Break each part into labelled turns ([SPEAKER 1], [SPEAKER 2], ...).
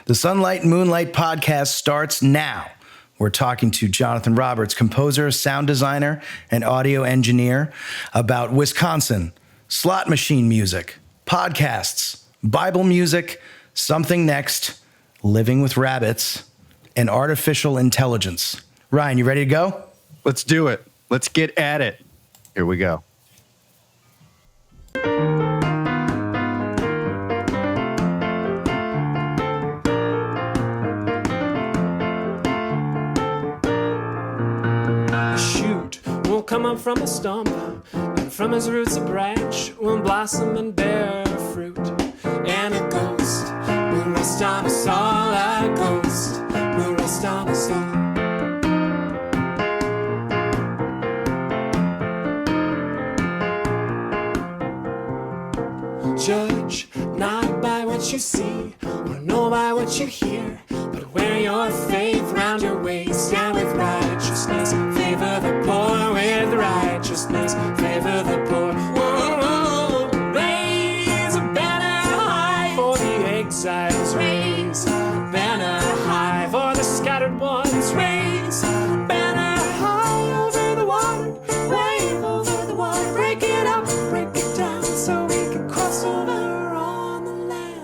[SPEAKER 1] The Sunlight and Moonlight podcast starts now. We're talking to Jonathon Roberts, composer, sound designer, and audio engineer, about Wisconsin, slot machine music, podcasts, Bible music, Something Next, living with rabbits, and artificial intelligence. Ryan, you ready to go?
[SPEAKER 2] Let's do it. Let's get at it. Here we go.
[SPEAKER 3] Come up from a stump, and from his roots a branch will blossom and bear fruit. And a ghost will rest on us all, a ghost will rest on us all. Judge not by what you see, or know by what you hear, but wear your faith round your waist, and with righteousness favor the poor, with righteousness favor the poor. Whoa, raise a banner high for the exiles, raise a banner high for the scattered ones, raise a banner high over the water, wave over the water, break it up, break it down, so we can cross over on the land.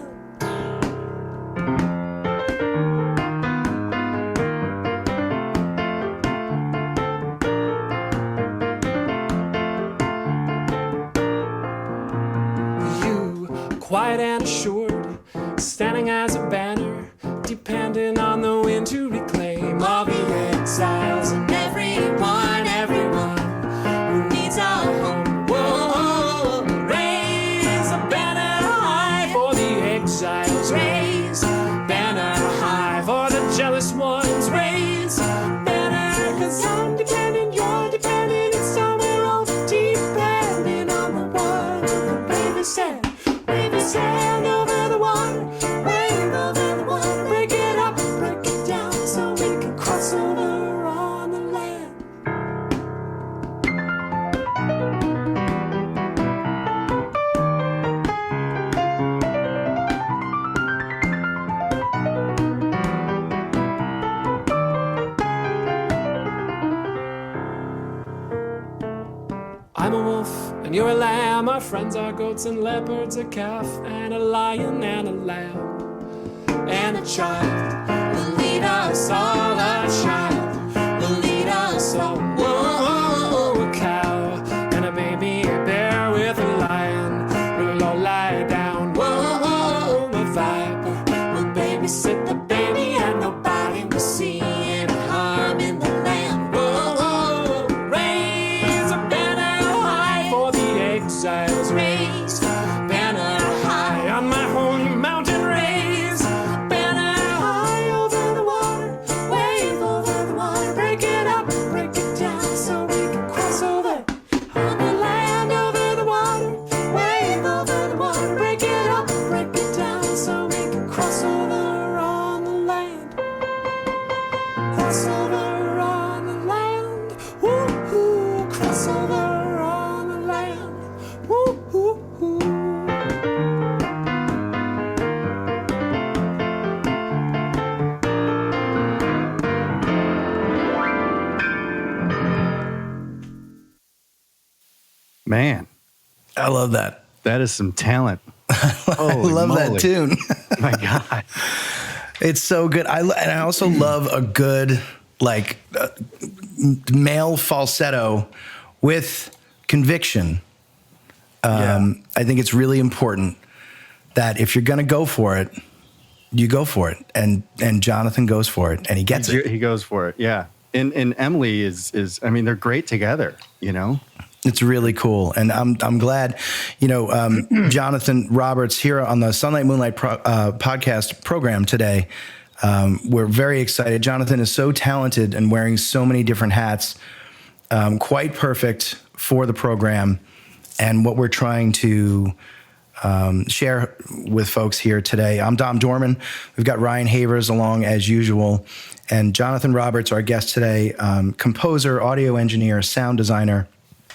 [SPEAKER 3] Quiet and assured, standing as a banner, depending on the wind to reclaim all the exiles and everyone who needs a home. Whoa, raise a banner high for the exiles, raise a banner high for the jealous ones, raise a banner, 'cause I'm dependent, you're dependent, it's time we're all dependent on the one the baby said. Sand over the water, wave over the water, break it up, break it down, so we can cross over on the land. I'm a wolf and you're a lamb, our friends are goats and leopards, a calf and a lion and a lamb. And a child will lead us all, a child will lead us all. Whoa, a cow and a baby bear with a lion will all lie down. Whoa, a viper will babysit the baby and nobody will see any harm in the land. Whoa, raise a banner high for the exiles, raise a banner high on my home mountain, raise a banner high over the water, wave over the water, break it up, break it down, so we can cross over on the land, over the water, wave over the water, break it up, break it down, so we can cross over on the land, cross over on the land, woo-hoo, cross over on the land, woo-hoo.
[SPEAKER 2] Man,
[SPEAKER 1] I love that.
[SPEAKER 2] that is some talent.
[SPEAKER 1] I love that tune.
[SPEAKER 2] My God.
[SPEAKER 1] It's so good. And I also love a good, male falsetto with conviction. I think it's really important that if you're going to go for it, you go for it. And Jonathon goes for it, and he gets it.
[SPEAKER 2] He goes for it, yeah. And Emily is I mean, they're great together, you know?
[SPEAKER 1] It's really cool. And I'm glad, Jonathon Roberts here on the Sunlight Moonlight podcast program today. We're very excited. Jonathon is so talented and wearing so many different hats, quite perfect for the program and what we're trying to share with folks here today. I'm Dorman. We've got Ryan Havers along as usual. And Jonathon Roberts, our guest today, composer, audio engineer, sound designer,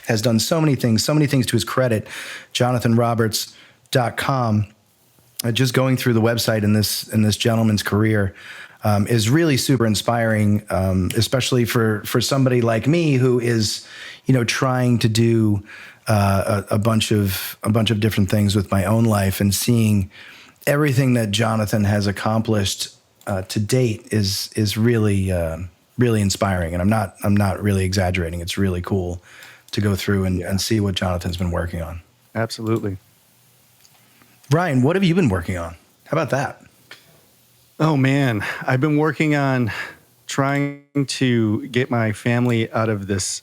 [SPEAKER 1] has done so many things to his credit. JonathonRoberts.com. just going through the website in this gentleman's career is really super inspiring, especially for somebody like me who is, trying to do a bunch of different things with my own life, and seeing everything that Jonathon has accomplished to date is really really inspiring. And I'm not really exaggerating. It's really cool to go through and see what Jonathon's been working on.
[SPEAKER 2] Absolutely.
[SPEAKER 1] Ryan, what have you been working on? How about that?
[SPEAKER 2] Oh man, I've been working on trying to get my family out of this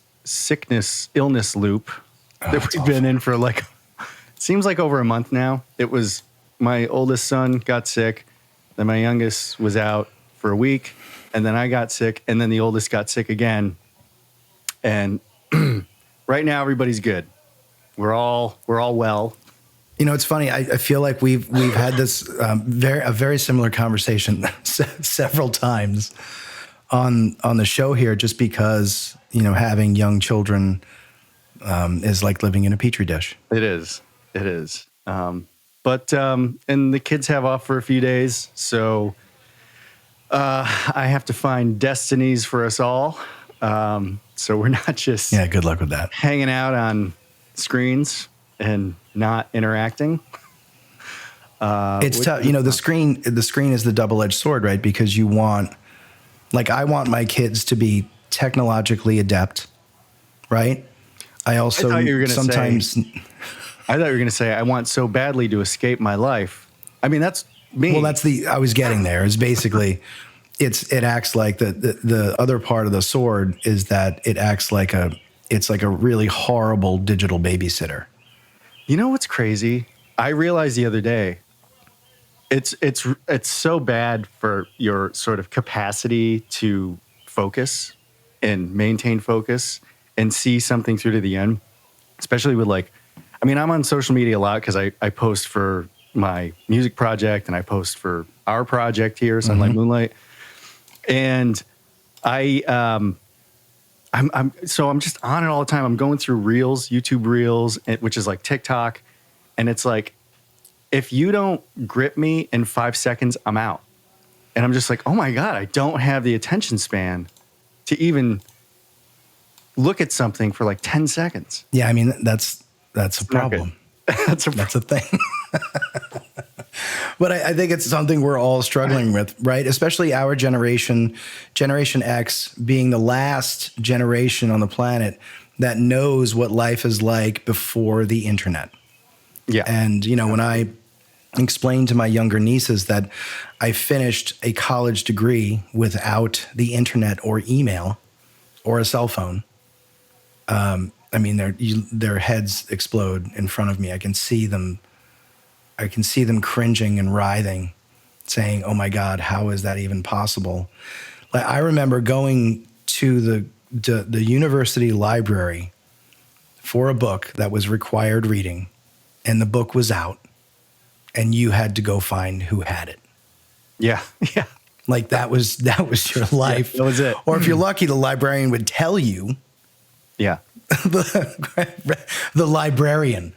[SPEAKER 2] illness loop that we've been in for it seems like over a month now. It was my oldest son got sick, then my youngest was out for a week, and then I got sick, and then the oldest got sick again. And right now everybody's good. We're all well.
[SPEAKER 1] It's funny. I feel like we've had this a very similar conversation several times on the show here, just because having young children is like living in a petri dish.
[SPEAKER 2] It is. But the kids have off for a few days, so I have to find destinies for us all. So we're not just
[SPEAKER 1] good luck with that,
[SPEAKER 2] hanging out on screens and not interacting.
[SPEAKER 1] It's tough. The screen is the double-edged sword, right? Because I want my kids to be technologically adept, right? I also sometimes.
[SPEAKER 2] I thought you were going to say, I want so badly to escape my life. I mean, that's me.
[SPEAKER 1] Well, I was getting there. Is basically, it acts like the other part of the sword is that it acts like it's like a really horrible digital babysitter.
[SPEAKER 2] You know what's crazy? I realized the other day, it's so bad for your sort of capacity to focus and maintain focus and see something through to the end, especially with I'm on social media a lot because I post for my music project and I post for our project here, Sunlight Moonlight. And I'm just on it all the time. I'm going through Reels, YouTube Reels, which is like TikTok. And it's like, if you don't grip me in 5 seconds, I'm out. And I'm just like, oh my God, I don't have the attention span to even look at something for 10 seconds.
[SPEAKER 1] Yeah, I mean, that's a problem. That's a thing. But I think it's something we're all struggling with, right? Especially our Generation X being the last generation on the planet that knows what life is like before the internet.
[SPEAKER 2] Yeah.
[SPEAKER 1] And, when I explained to my younger nieces that I finished a college degree without the internet or email or a cell phone, their heads explode in front of me. I can see them cringing and writhing, saying, "Oh my God, how is that even possible?" I remember going to the university library for a book that was required reading, and the book was out, and you had to go find who had it.
[SPEAKER 2] Yeah, yeah.
[SPEAKER 1] That was your life.
[SPEAKER 2] Yeah, that was it.
[SPEAKER 1] Or if you're lucky, the librarian would tell you.
[SPEAKER 2] Yeah.
[SPEAKER 1] The librarian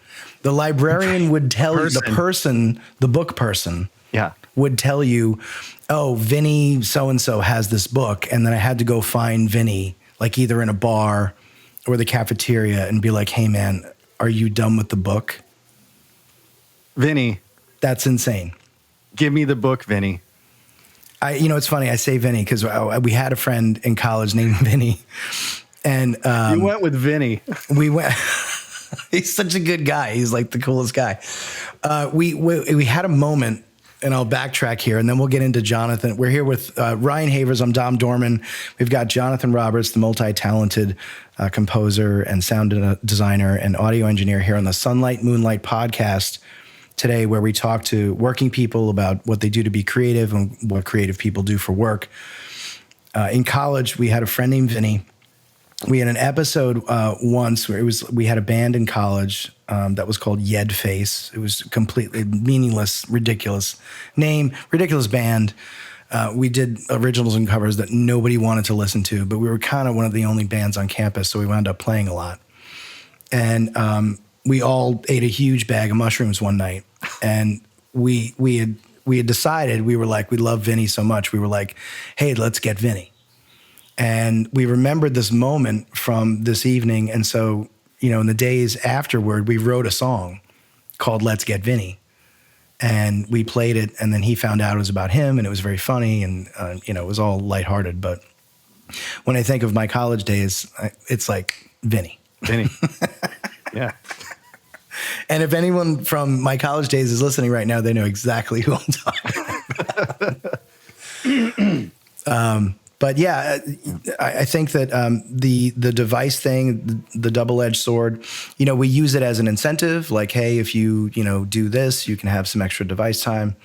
[SPEAKER 1] would tell you, the book person would tell you, oh, Vinny so-and-so has this book. And then I had to go find Vinny, either in a bar or the cafeteria, and be like, hey man, are you done with the book?
[SPEAKER 2] Vinny.
[SPEAKER 1] That's insane.
[SPEAKER 2] Give me the book, Vinny.
[SPEAKER 1] It's funny. I say Vinny because we had a friend in college named Vinny. And
[SPEAKER 2] you went with Vinny.
[SPEAKER 1] We went. He's such a good guy. He's the coolest guy. We had a moment, and I'll backtrack here, and then we'll get into Jonathon. We're here with Ryan Havers. I'm Dom Dorman. We've got Jonathon Roberts, the multi-talented composer and sound designer and audio engineer here on the Sunlight Moonlight podcast today, where we talk to working people about what they do to be creative and what creative people do for work. In college, we had a friend named Vinny. We had an episode once where we had a band in college that was called Yed Face. It was completely meaningless, ridiculous name, ridiculous band. We did originals and covers that nobody wanted to listen to, but we were kind of one of the only bands on campus, so we wound up playing a lot. And we all ate a huge bag of mushrooms one night, and we had decided, we were like, we love Vinny so much. We were like, hey, let's get Vinny. And we remembered this moment from this evening. And so, in the days afterward, we wrote a song called Let's Get Vinny. And we played it, and then he found out it was about him, and it was very funny, and it was all lighthearted. But when I think of my college days, it's like Vinny.
[SPEAKER 2] Vinny. Yeah.
[SPEAKER 1] And if anyone from my college days is listening right now, they know exactly who I'm talking about. But yeah, I think that the device thing, the double-edged sword, we use it as an incentive. Like, hey, if you do this, you can have some extra device time.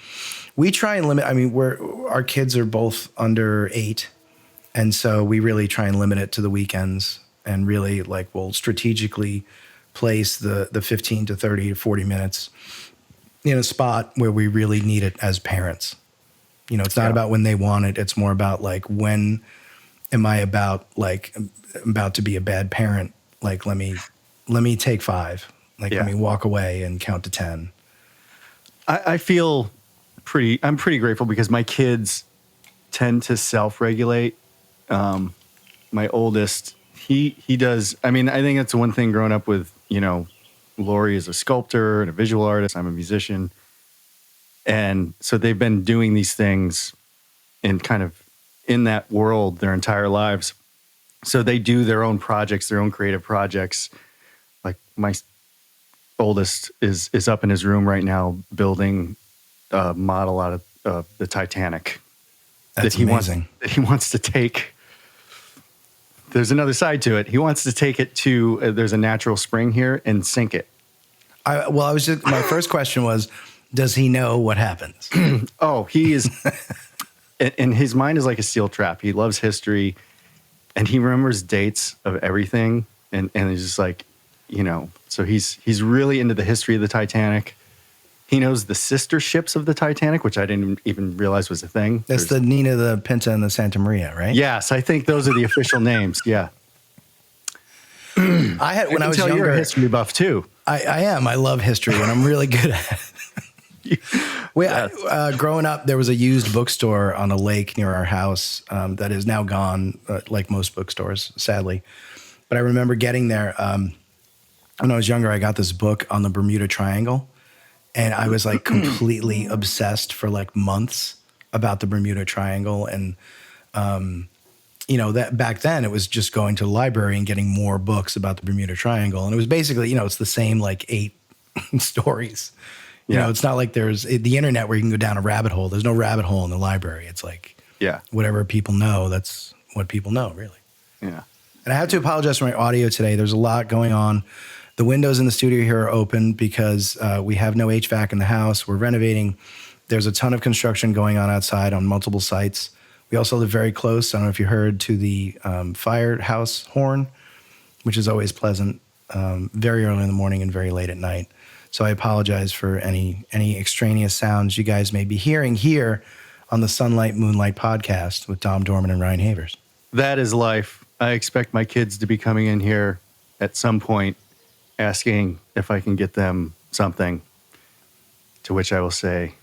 [SPEAKER 1] We try and limit. I mean, our kids are both under 8, and so we really try and limit it to the weekends, and really we'll strategically place the 15 to 30 to 40 minutes in a spot where we really need it as parents. It's not about when they want it. It's more about when am I about to be a bad parent? Let me take 5. Let me walk away and count to 10.
[SPEAKER 2] I feel I'm pretty grateful because my kids tend to self-regulate. My oldest, he does. I mean, I think that's one thing growing up with, Lori is a sculptor and a visual artist. I'm a musician. And so they've been doing these things in that world their entire lives. So they do their own projects, their own creative projects. Like my oldest is up in his room right now building a model out of the Titanic.
[SPEAKER 1] That's amazing.
[SPEAKER 2] That he wants to take. There's another side to it. He wants to take it to, there's a natural spring here, and sink it.
[SPEAKER 1] My first question was, does he know what happens?
[SPEAKER 2] Oh, he is, and his mind is like a steel trap. He loves history, and he remembers dates of everything, and he's just like, so he's really into the history of the Titanic. He knows the sister ships of the Titanic, which I didn't even realize was a thing.
[SPEAKER 1] That's the Nina, the Pinta, and the Santa Maria, right?
[SPEAKER 2] Yes, I think those are the official names. Yeah.
[SPEAKER 1] When I was younger,
[SPEAKER 2] you're a history buff too.
[SPEAKER 1] I am. I love history, and I'm really good at it. Growing up, there was a used bookstore on a lake near our house that is now gone, like most bookstores, sadly. But I remember getting there. When I was younger, I got this book on the Bermuda Triangle, and I was completely obsessed for months about the Bermuda Triangle. And, that back then it was just going to the library and getting more books about the Bermuda Triangle. And it was basically, it's the same 8 stories. It's not like there's the internet where you can go down a rabbit hole. There's no rabbit hole in the library. It's whatever people know, that's what people know, really.
[SPEAKER 2] Yeah.
[SPEAKER 1] And I have to apologize for my audio today. There's a lot going on. The windows in the studio here are open because we have no HVAC in the house. We're renovating. There's a ton of construction going on outside on multiple sites. We also live very close. I don't know if you heard, to the firehouse horn, which is always pleasant, very early in the morning and very late at night. So I apologize for any extraneous sounds you guys may be hearing here on the Sunlight Moonlight podcast with Dom Dorman and Ryan Havers.
[SPEAKER 2] That is life. I expect my kids to be coming in here at some point asking if I can get them something, to which I will say,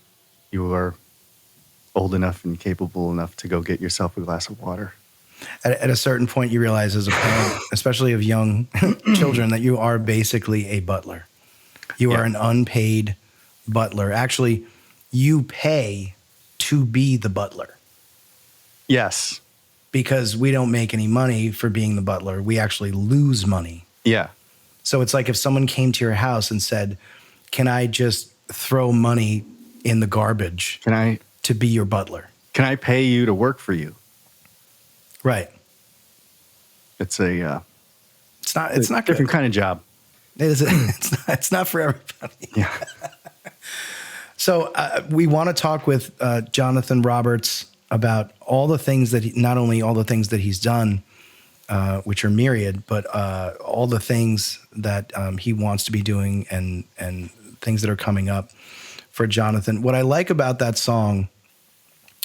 [SPEAKER 2] you are old enough and capable enough to go get yourself a glass of water.
[SPEAKER 1] At a certain point, you realize as a parent, especially of young children, that you are basically a butler. You are an unpaid butler. Actually, you pay to be the butler.
[SPEAKER 2] Yes.
[SPEAKER 1] Because we don't make any money for being the butler. We actually lose money.
[SPEAKER 2] Yeah.
[SPEAKER 1] So it's like if someone came to your house and said, can I just throw money in the garbage to be your butler?
[SPEAKER 2] Can I pay you to work for you?
[SPEAKER 1] Right.
[SPEAKER 2] It's a
[SPEAKER 1] it's not
[SPEAKER 2] different
[SPEAKER 1] good.
[SPEAKER 2] kind of job.
[SPEAKER 1] It's not for everybody.
[SPEAKER 2] Yeah.
[SPEAKER 1] So we want to talk with Jonathon Roberts about all the things that not only all the things that he's done, which are myriad, but all the things that he wants to be doing and things that are coming up for Jonathon. What I like about that song,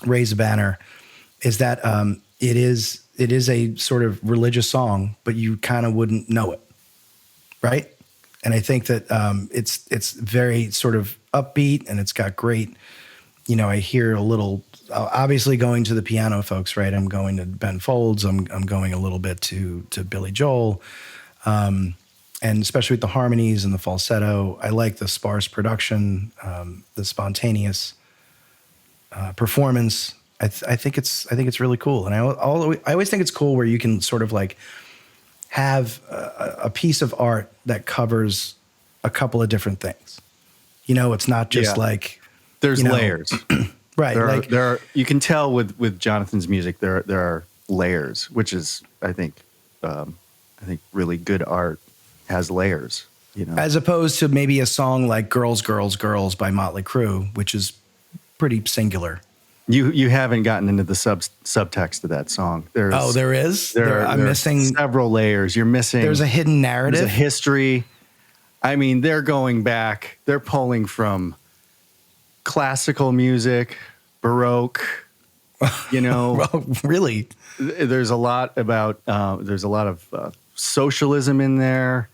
[SPEAKER 1] Raise a Banner, is that it is a sort of religious song, but you kind of wouldn't know it, right? And I think that it's very sort of upbeat, and it's got great, I hear a little, obviously going to the piano folks, right? I'm going to Ben Folds. I'm going a little bit to Billy Joel. And especially with the harmonies and the falsetto, I like the sparse production, the spontaneous performance. I think it's really cool. And I always think it's cool where you can sort of like have a piece of art that covers a couple of different things. It's not just like
[SPEAKER 2] there's layers,
[SPEAKER 1] right?
[SPEAKER 2] There are. You can tell with Jonathan's music there are layers, which is I think really good art has layers.
[SPEAKER 1] As opposed to maybe a song like "Girls, Girls, Girls" by Motley Crue, which is pretty singular.
[SPEAKER 2] You haven't gotten into the subtext of that song. There is. I'm missing several layers. You're missing.
[SPEAKER 1] There's a hidden narrative.
[SPEAKER 2] There's a history. I mean, they're going back. They're pulling from classical music, Baroque.
[SPEAKER 1] Well, really.
[SPEAKER 2] There's a lot about. There's a lot of socialism in there,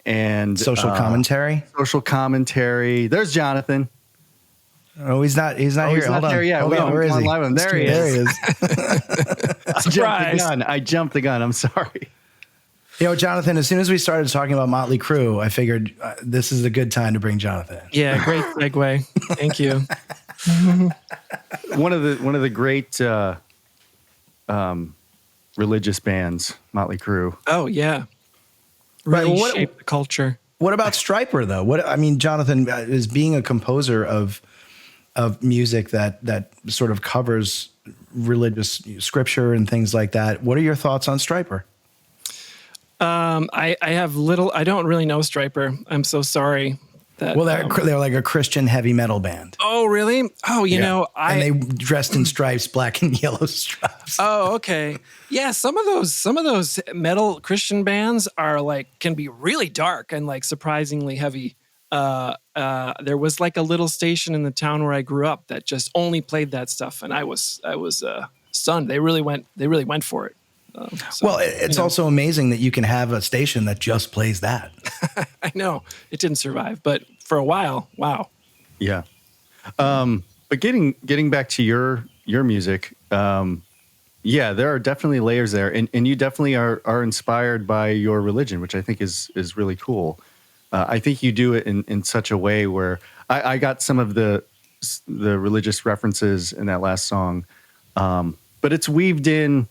[SPEAKER 2] and
[SPEAKER 1] social commentary.
[SPEAKER 2] Social commentary. There's Jonathan.
[SPEAKER 1] Oh, he's not here.
[SPEAKER 2] He's not there yet.
[SPEAKER 1] Where is he?
[SPEAKER 2] There he is.
[SPEAKER 3] Surprise.
[SPEAKER 2] I jumped the gun. I'm sorry.
[SPEAKER 1] Jonathan, as soon as we started talking about Motley Crue, I figured this is a good time to bring Jonathan in.
[SPEAKER 3] Yeah, great segue. Thank you.
[SPEAKER 2] One of the great religious bands, Motley Crue.
[SPEAKER 3] Oh, yeah. Really shaped the culture.
[SPEAKER 1] What about Stryper, though? Jonathan, is being a composer of music that sort of covers religious scripture and things like that. What are your thoughts on Stryper?
[SPEAKER 3] I have I don't really know Stryper. I'm so sorry.
[SPEAKER 1] They're like a Christian heavy metal band.
[SPEAKER 3] Oh, really? Oh,
[SPEAKER 1] and they dressed in stripes, black and yellow stripes.
[SPEAKER 3] Oh, okay. Yeah, some of those metal Christian bands can be really dark and like surprisingly heavy. There was like a little station in the town where I grew up that just only played that stuff, and I was stunned. They really went for it.
[SPEAKER 1] It's also amazing that you can have a station that just plays that.
[SPEAKER 2] I
[SPEAKER 3] know it didn't survive, but for a while, wow.
[SPEAKER 2] Yeah. But getting back to your music, there are definitely layers there, and you definitely are inspired by your religion, which I think is really cool. I think you do it in such a way where I got some of the religious references in that last song, but it's weaved in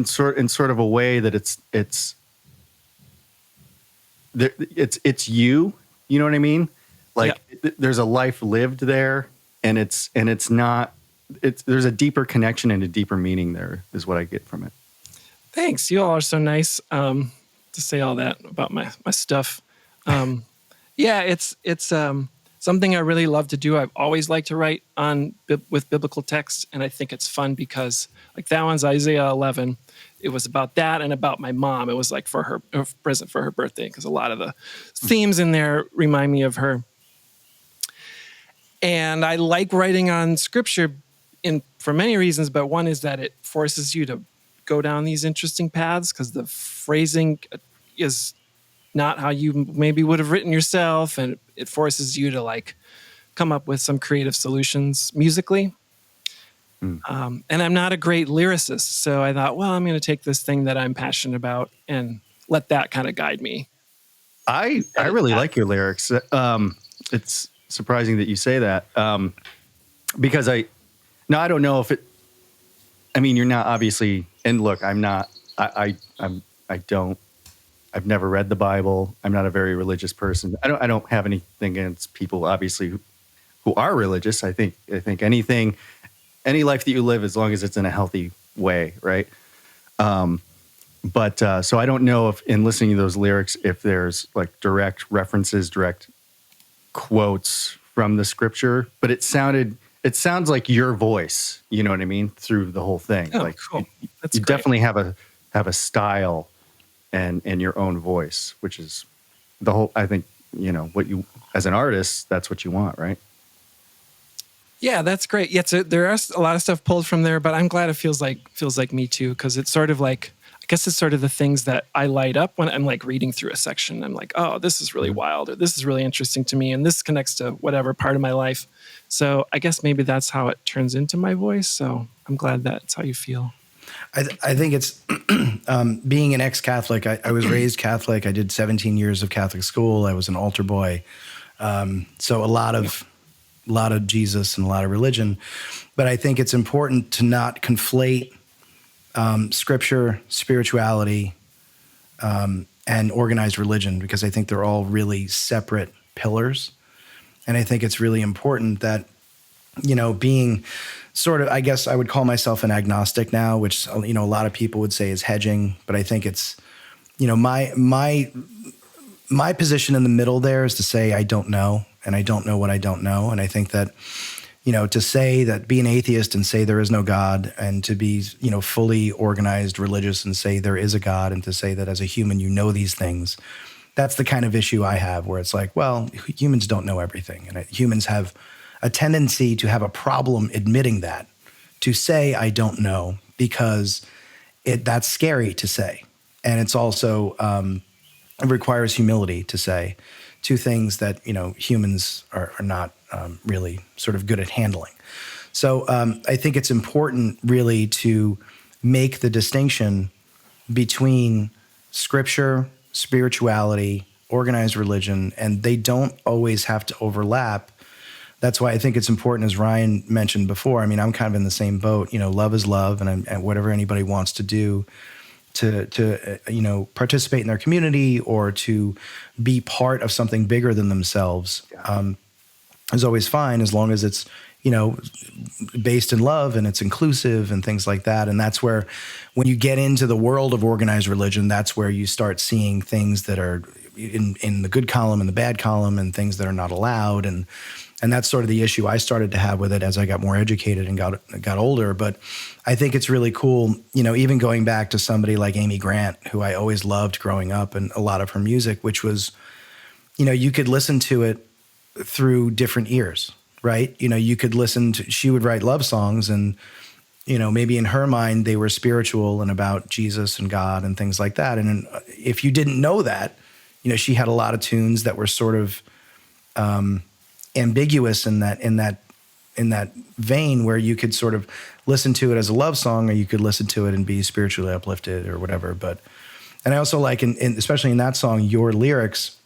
[SPEAKER 2] sort of a way that it's you. You know what I mean? Like there's a life lived there, and it's not. There's a deeper connection and a deeper meaning there is what I get from it.
[SPEAKER 3] Thanks. You all are so nice to say all that about my stuff. It's something I really love to do. I've always liked to write with biblical text, and I think it's fun because like that one's Isaiah 11. It was about that and about my mom. It was like for her a present for her birthday because a lot of the themes in there remind me of her. And I like writing on scripture for many reasons, but one is that it forces you to go down these interesting paths because the phrasing is not how you maybe would have written yourself, and it forces you to like come up with some creative solutions musically. And I'm not a great lyricist, so I thought, well, I'm going to take this thing that I'm passionate about and let that kind of guide me.
[SPEAKER 2] I really like your lyrics. It's surprising that you say that because I don't know if it. I mean, you're not obviously, and look, I'm not. I've never read the Bible. I'm not a very religious person. I don't have anything against people, obviously, who are religious. I think any life that you live, as long as it's in a healthy way, right? But so I don't know if in listening to those lyrics, if there's like direct references, direct quotes from the scripture, but it sounds like your voice, you know what I mean, through the whole thing.
[SPEAKER 3] Oh,
[SPEAKER 2] like
[SPEAKER 3] cool.
[SPEAKER 2] You definitely have a style and your own voice, which is the whole, I think, what you, as an artist, that's what you want, right?
[SPEAKER 3] Yeah, that's great. Yeah, so there are a lot of stuff pulled from there, but I'm glad it feels like me too, because it's sort of like
[SPEAKER 4] I guess it's sort of the things that I light up when I'm like reading through a section. I'm like, oh, this is really wild, or this is really interesting to me, and this connects to whatever part of my life. So I guess maybe that's how it turns into my voice. So I'm glad that's how you feel.
[SPEAKER 1] I think it's being an ex-Catholic. I was raised Catholic. I did 17 years of Catholic school. I was an altar boy. So a lot of Jesus and a lot of religion. But I think it's important to not conflate scripture, spirituality, and organized religion, because I think they're all really separate pillars. And I think it's really important that, being sort of, I guess I would call myself an agnostic now, which, a lot of people would say is hedging, but I think it's, my position in the middle there is to say, I don't know, and I don't know what I don't know. And I think that, to say that, be an atheist and say there is no God, and to be, fully organized religious and say there is a God, and to say that as a human, these things, that's the kind of issue I have, where it's like, well, humans don't know everything. And humans have a tendency to have a problem admitting that, to say, I don't know, because that's scary to say. And it's also, it requires humility to say two things that, humans are not really sort of good at handling. So I think it's important really to make the distinction between scripture, spirituality, organized religion, and they don't always have to overlap. That's why I think it's important, as Ryan mentioned before. I mean, I'm kind of in the same boat. Love is love, and whatever anybody wants to do to participate in their community or to be part of something bigger than themselves is always fine, as long as it's based in love and it's inclusive and things like that. And that's where, when you get into the world of organized religion, that's where you start seeing things that are in the good column and the bad column, and things that are not allowed. And that's sort of the issue I started to have with it as I got more educated and got older. But I think it's really cool, even going back to somebody like Amy Grant, who I always loved growing up, and a lot of her music, which was, you could listen to it through different ears, right? You could listen to, she would write love songs, and, maybe in her mind they were spiritual and about Jesus and God and things like that. And if you didn't know that, she had a lot of tunes that were sort of ambiguous in that vein, where you could sort of listen to it as a love song, or you could listen to it and be spiritually uplifted or whatever. And I also like, especially in that song, your lyrics,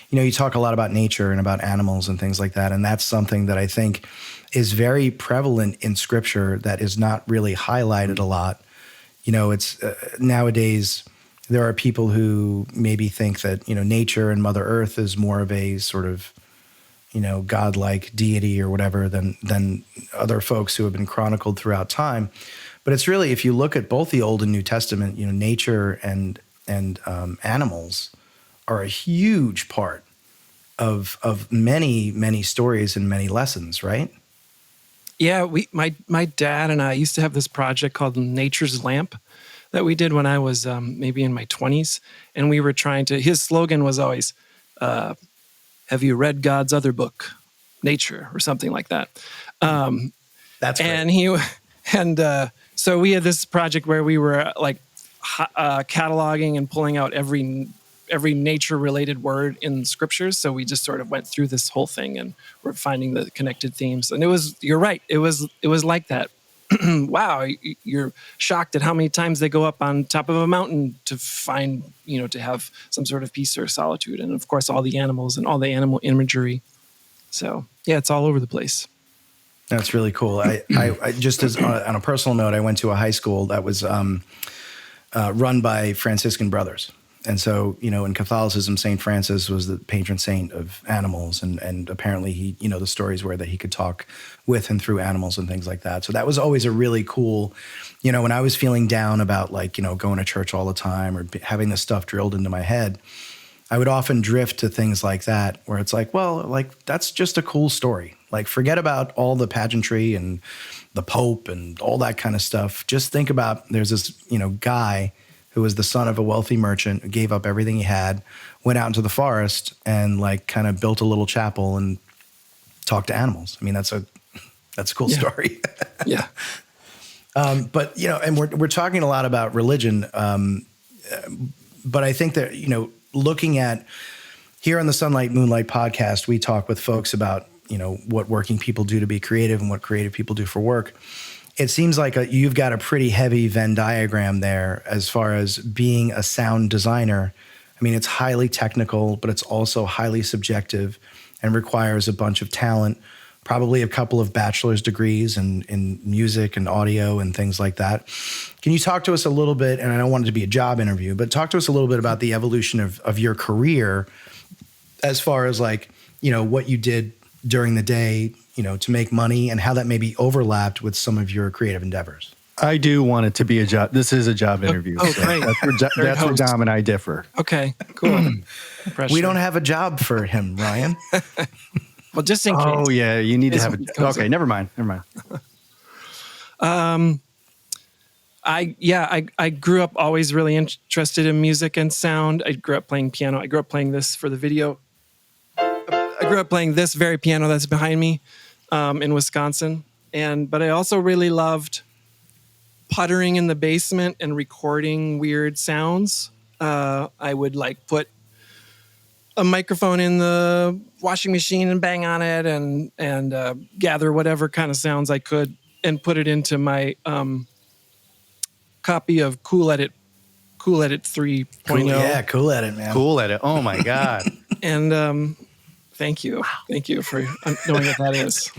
[SPEAKER 1] you talk a lot about nature and about animals and things like that. And that's something that I think is very prevalent in scripture that is not really highlighted a lot. It's nowadays, there are people who maybe think that, nature and Mother Earth is more of a sort of, godlike deity or whatever than other folks who have been chronicled throughout time. But it's really, if you look at both the Old and New Testament, nature and animals are a huge part of many, many stories and many lessons, right?
[SPEAKER 4] Yeah, my dad and I used to have this project called Nature's Lamp that we did when I was maybe in my 20s. And we were trying to, his slogan was always, have you read God's other book, Nature, or something like that?
[SPEAKER 1] That's great.
[SPEAKER 4] And so we had this project where we were like cataloging and pulling out every nature-related word in scriptures. So we just sort of went through this whole thing, and we're finding the connected themes. And you're right, it was like that. Wow, you're shocked at how many times they go up on top of a mountain to find, to have some sort of peace or solitude. And of course, all the animals and all the animal imagery. So yeah, it's all over the place.
[SPEAKER 1] That's really cool. I just as on a personal note, I went to a high school that was run by Franciscan brothers. And so, in Catholicism, St. Francis was the patron saint of animals. And apparently he, the stories were that he could talk with and through animals and things like that. So that was always a really cool, when I was feeling down about going to church all the time or having this stuff drilled into my head, I would often drift to things like that, where it's like, well, that's just a cool story. Forget about all the pageantry and the Pope and all that kind of stuff. Just think about, there's this, guy who was the son of a wealthy merchant, who gave up everything he had, went out into the forest and kind of built a little chapel and talked to animals. I mean, that's a cool story.
[SPEAKER 4] Yeah.
[SPEAKER 1] But and we're talking a lot about religion. But I think that looking at here on the Sunlight Moonlight podcast, we talk with folks about what working people do to be creative and what creative people do for work. It seems like you've got a pretty heavy Venn diagram there as far as being a sound designer. I mean, it's highly technical, but it's also highly subjective and requires a bunch of talent, probably a couple of bachelor's degrees in music and audio and things like that. Can you talk to us a little bit, and I don't want it to be a job interview, but talk to us a little bit about the evolution of your career as far as what you did during the day, to make money, and how that maybe overlapped with some of your creative endeavors.
[SPEAKER 2] I do want it to be a job. This is a job interview.
[SPEAKER 4] Oh, great.
[SPEAKER 2] That's where Dom and I differ.
[SPEAKER 4] Okay, cool.
[SPEAKER 1] We don't have a job for him, Ryan.
[SPEAKER 4] Well, just in case.
[SPEAKER 2] Oh, yeah. You need to have a... Okay, never mind.
[SPEAKER 4] I grew up always really interested in music and sound. I grew up playing piano. I grew up playing this for the video. I grew up playing this very piano that's behind me in Wisconsin. But I also really loved puttering in the basement and recording weird sounds. I would put a microphone in the washing machine and bang on it and gather whatever kind of sounds I could and put it into my copy of Cool Edit 3.0.
[SPEAKER 1] Yeah, Cool Edit, man.
[SPEAKER 2] Cool Edit. Oh my God.
[SPEAKER 4] And thank you. Wow. Thank you for knowing what that is.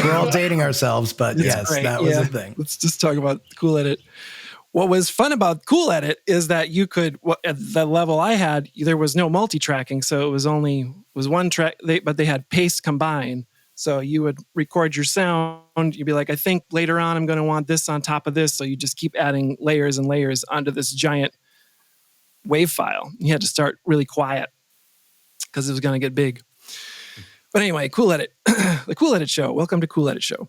[SPEAKER 1] We're all dating ourselves, but yes, great. That was a thing.
[SPEAKER 4] Let's just talk about Cool Edit. What was fun about Cool Edit is that you could, at the level I had, there was no multi-tracking, so it was one track, but they had pace combine. So you would record your sound, you'd be like, I think later on I'm going to want this on top of this, so you just keep adding layers and layers onto this giant wave file. You had to start really quiet because it was going to get big. But anyway, Cool Edit, the Cool Edit Show. Welcome to Cool Edit Show.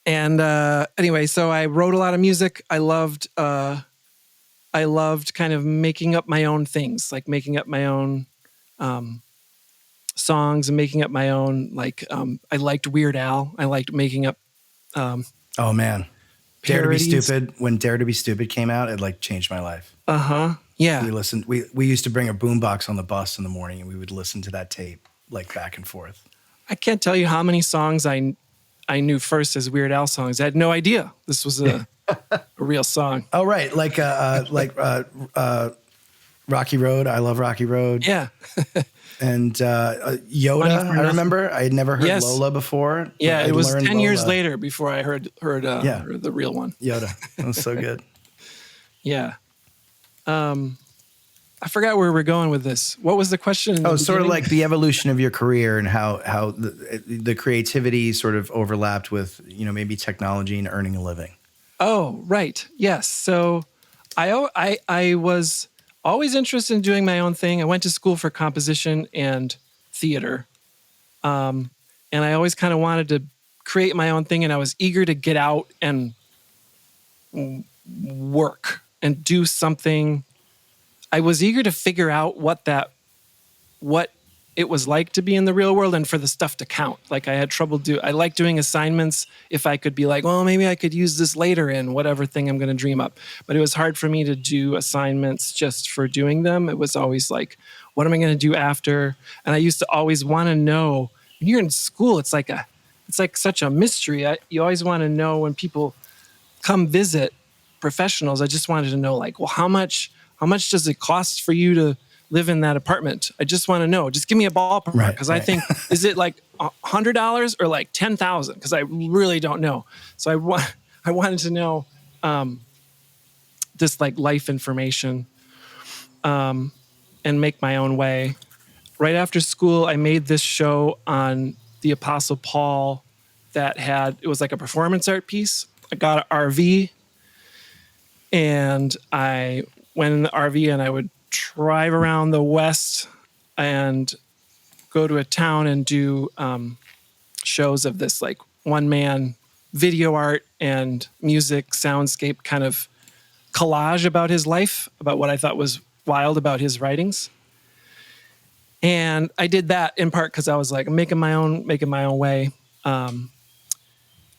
[SPEAKER 4] Anyway, so I wrote a lot of music. I loved kind of making up my own things, like making up my own songs and making up my own, I liked Weird Al. I liked making up
[SPEAKER 1] oh man. Dare to Be Stupid. When Dare to Be Stupid came out, it changed my life.
[SPEAKER 4] Uh-huh. Yeah.
[SPEAKER 1] We used to bring a boombox on the bus in the morning and we would listen to that tape back and forth.
[SPEAKER 4] I can't tell you how many songs I knew first as Weird Al songs. I had no idea this was a real song.
[SPEAKER 1] Oh, right. Rocky Road. I Love Rocky Road.
[SPEAKER 4] Yeah.
[SPEAKER 1] And Yoda, I remember. I had never heard Lola before.
[SPEAKER 4] Yeah, it was 10 years later before I heard the real one.
[SPEAKER 1] Yoda. That was so good.
[SPEAKER 4] Yeah. I forgot where we're going with this. What was the question?
[SPEAKER 1] Sort of like the evolution of your career and how the creativity sort of overlapped with, maybe technology and earning a living. Oh,
[SPEAKER 4] right. Yes. So I was always interested in doing my own thing. I went to school for composition and theater. And I always kind of wanted to create my own thing, and I was eager to get out and work and do something. I was eager to figure out what it was like to be in the real world and for the stuff to count. I had trouble I like doing assignments if I could be like, well, maybe I could use this later in whatever thing I'm going to dream up. But it was hard for me to do assignments just for doing them. It was always like, what am I going to do after? And I used to always want to know, when you're in school, it's like such a mystery. You always want to know when people come visit professionals. I just wanted to know well, how much does it cost for you to live in that apartment? I just want to know. Just give me a ballpark, because I think, is it $100 or $10,000? Because I really don't know. So I wanted to know this life information and make my own way. Right after school, I made this show on the Apostle Paul it was like a performance art piece. I got an RV and I went in the RV and I would drive around the West and go to a town and do shows of this one-man video art and music soundscape kind of collage about his life, about what I thought was wild about his writings. And I did that in part because I was I'm making my own way.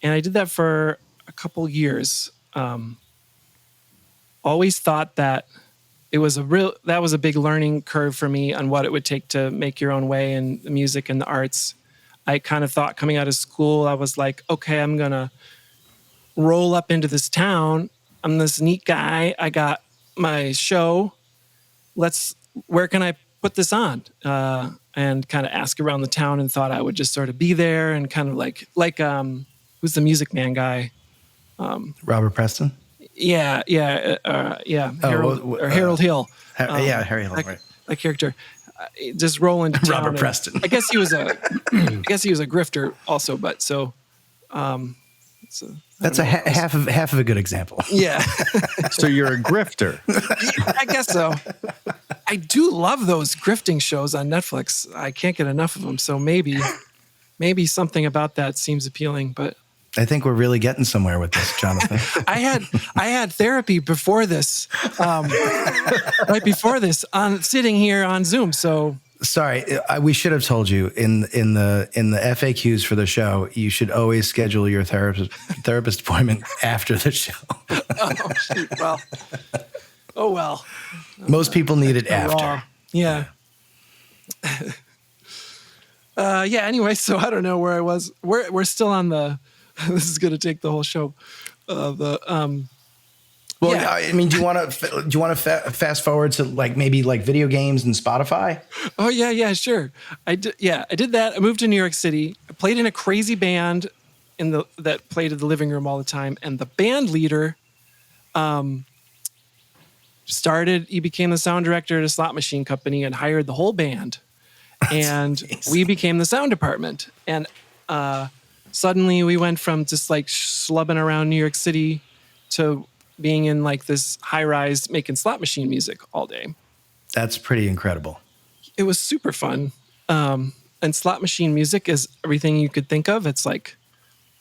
[SPEAKER 4] And I did that for a couple years. Always thought that that was a big learning curve for me on what it would take to make your own way in the music and the arts. I kind of thought coming out of school, I was like, okay, I'm going to roll up into this town. I'm this neat guy. I got my show. Where can I put this on? And kind of ask around the town, and thought I would just sort of be there and kind of like who's the Music Man guy?
[SPEAKER 1] Robert Preston.
[SPEAKER 4] Yeah. Harold Hill.
[SPEAKER 1] Harry Hill, right.
[SPEAKER 4] That character. Just rolling to town.
[SPEAKER 1] Robert Preston.
[SPEAKER 4] I guess he was a grifter also, but so.
[SPEAKER 1] That's half of a good example.
[SPEAKER 4] Yeah.
[SPEAKER 2] So you're a grifter.
[SPEAKER 4] I guess so. I do love those grifting shows on Netflix. I can't get enough of them. So maybe something about that seems appealing, but.
[SPEAKER 1] I think we're really getting somewhere with this, Jonathan.
[SPEAKER 4] I had therapy before this, right before this, sitting here on Zoom. So
[SPEAKER 1] sorry, we should have told you in the FAQs for the show. You should always schedule your therapist appointment after the show.
[SPEAKER 4] Oh shoot! Well.
[SPEAKER 1] Most people need it after.
[SPEAKER 4] Raw. Yeah. Anyway, so I don't know where I was. We're still on the. This is going to take the whole show. I mean, do you want to fast forward to maybe video games and Spotify? Oh yeah, sure. I did that. I moved to New York City. I played in a crazy band that played at the living room all the time, and the band leader, he became the sound director at a slot machine company and hired the whole band, and we became the sound department. And suddenly we went from just schlubbing around New York City to being in this high rise making slot machine music all day.
[SPEAKER 1] That's pretty incredible.
[SPEAKER 4] It was super fun. And slot machine music is everything you could think of. It's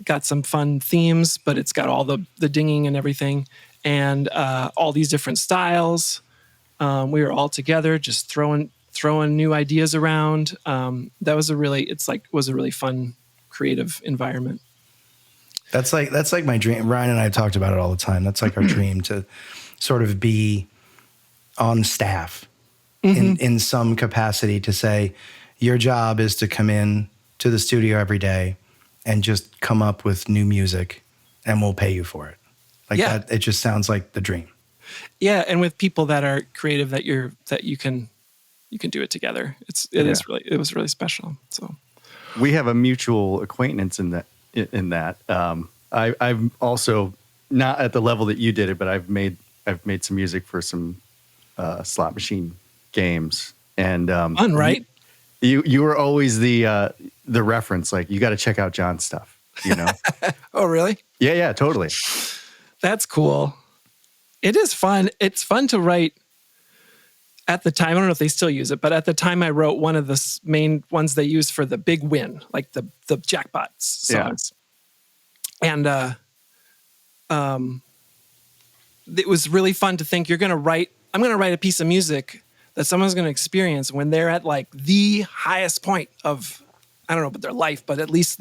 [SPEAKER 4] got some fun themes, but it's got all the dinging and everything, and all these different styles. We were all together just throwing new ideas around. That was a really fun creative environment.
[SPEAKER 1] That's like my dream. Ryan and I have talked about it all the time. That's like our dream, to sort of be on staff in some capacity, to say your job is to come in to the studio every day and just come up with new music, and we'll pay you for it. That, it just sounds like the dream. Yeah,
[SPEAKER 4] and with people that are creative, that you can do it together. It was really special. So
[SPEAKER 2] we have a mutual acquaintance in that. I've also, not at the level that you did it, but I've made some music for some slot machine games. And
[SPEAKER 4] fun, right?
[SPEAKER 2] You were always the reference, you got to check out John's stuff,
[SPEAKER 4] Oh, really?
[SPEAKER 2] Yeah, totally.
[SPEAKER 4] That's cool. It is fun. It's fun to write. At the time, I don't know if they still use it, but at the time I wrote one of the main ones they use for the big win, the jackpot songs. Yeah. And it was really fun to think I'm going to write a piece of music that someone's going to experience when they're at the highest point of, I don't know about their life, but at least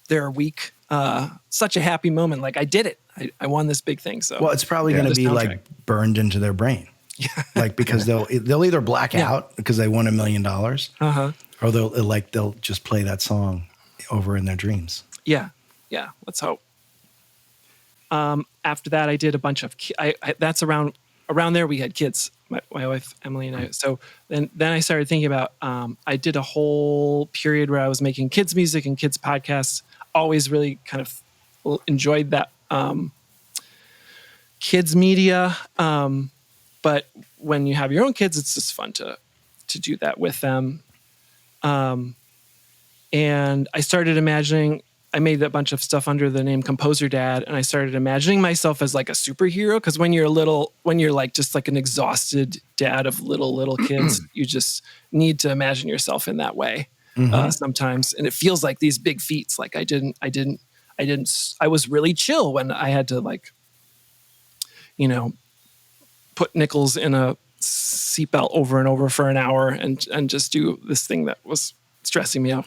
[SPEAKER 4] their week. Such a happy moment. I did it. I won this big thing. So
[SPEAKER 1] it's probably going to be burned into their brain. Because they'll either black out because they won $1 million, or they'll just play that song over in their dreams.
[SPEAKER 4] Yeah. Let's hope. After that, I did a bunch of. That's around there. We had kids. My wife Emily and I. So then I started thinking about. I did a whole period where I was making kids music and kids podcasts. Always really kind of enjoyed that kids media. But when you have your own kids, it's just fun to do that with them. And I started imagining, I made a bunch of stuff under the name ComposerDad, and I started imagining myself as a superhero. Because when you're just an exhausted dad of little kids, you just need to imagine yourself in that way sometimes. And it feels like these big feats. I was really chill when I had to put nickels in a seatbelt over and over for an hour and just do this thing that was stressing me out.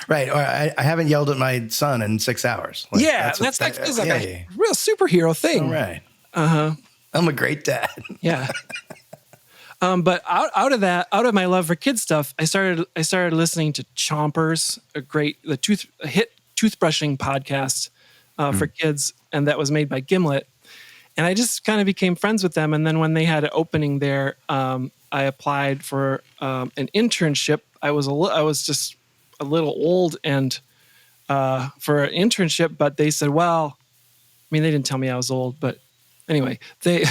[SPEAKER 1] Right. Or I haven't yelled at my son in 6 hours. Like,
[SPEAKER 4] that feels like a real superhero thing.
[SPEAKER 1] All right. I'm a great dad.
[SPEAKER 4] Yeah. But out of my love for kid stuff, I started listening to Chompers, a hit toothbrushing podcast for kids, and that was made by Gimlet. And I just kind of became friends with them. And then when they had an opening there, I applied for an internship. I was just a little old and for an internship, but they said, well, I mean, they didn't tell me I was old, but anyway, they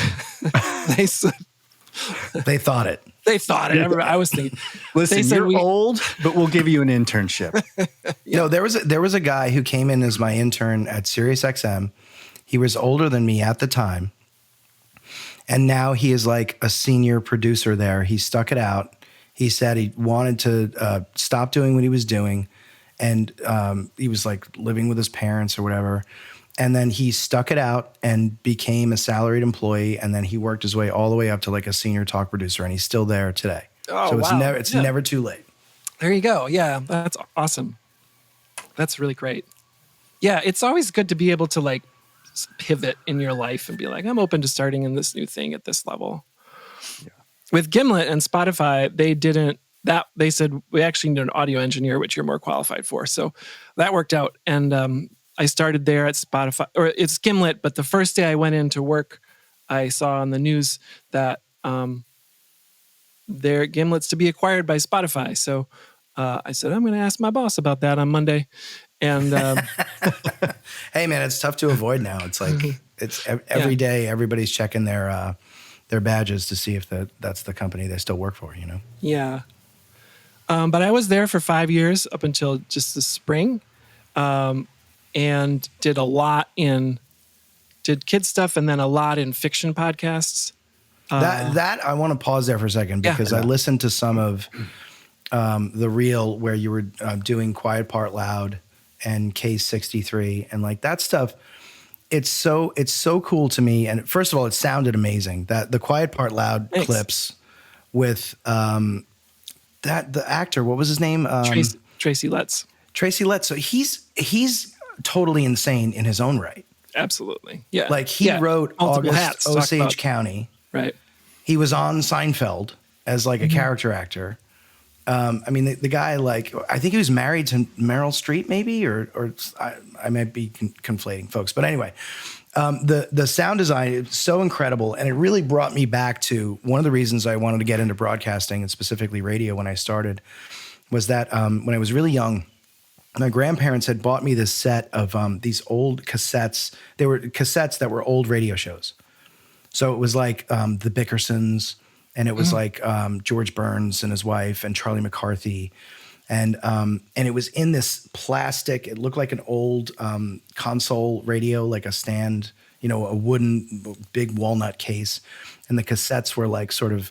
[SPEAKER 4] said.
[SPEAKER 1] They thought it.
[SPEAKER 4] They thought it. I was thinking.
[SPEAKER 2] Listen, you're old, but we'll give you an internship.
[SPEAKER 1] No, there was a guy who came in as my intern at SiriusXM. He was older than me at the time, and now he is like a senior producer there. He stuck it out. He said he wanted to stop doing what he was doing, and he was like living with his parents or whatever. And then he stuck it out and became a salaried employee. And then he worked his way all the way up to like a senior talk producer, and he's still there today.
[SPEAKER 4] Oh,
[SPEAKER 1] so
[SPEAKER 4] wow.
[SPEAKER 1] It's never too late.
[SPEAKER 4] There you go. Yeah, that's awesome. That's really great. Yeah, it's always good to be able to like pivot in your life and be like, I'm open to starting in this new thing at this level. Yeah. With Gimlet and Spotify, they said we actually need an audio engineer, which you're more qualified for. So that worked out. And I started there at Spotify, or it's Gimlet, but the first day I went into work, I saw on the news that their Gimlet's to be acquired by Spotify. So I said, I'm going to ask my boss about that on Monday. And
[SPEAKER 1] hey, man, it's tough to avoid now. It's like it's every day everybody's checking their badges to see if that's the company they still work for, you know?
[SPEAKER 4] Yeah. But I was there for 5 years up until just the spring. And did kid stuff and then a lot in fiction podcasts.
[SPEAKER 1] That I want to pause there for a second because I listened to some of the reel where you were doing Quiet Part Loud and Case 63 and like that stuff. It's so cool to me. And first of all, it sounded amazing. That the Quiet Part Loud clips with the actor, what was his name?
[SPEAKER 4] Tracy Letts.
[SPEAKER 1] Tracy Letts. So he's totally insane in his own right.
[SPEAKER 4] Absolutely. Yeah.
[SPEAKER 1] Like he wrote
[SPEAKER 4] Multiple
[SPEAKER 1] August Osage County.
[SPEAKER 4] Right.
[SPEAKER 1] He was on Seinfeld as like a character actor. I mean, the guy, like, I think he was married to Meryl Streep maybe, or I might be conflating folks. But anyway, the sound design is so incredible. And it really brought me back to one of the reasons I wanted to get into broadcasting and specifically radio when I started was that when I was really young, my grandparents had bought me this set of these old cassettes. They were cassettes that were old radio shows. So it was like the Bickersons, and it was like George Burns and his wife and Charlie McCarthy. And it was in this plastic, it looked like an old console radio, like a stand, you know, a wooden big walnut case. And the cassettes were like sort of,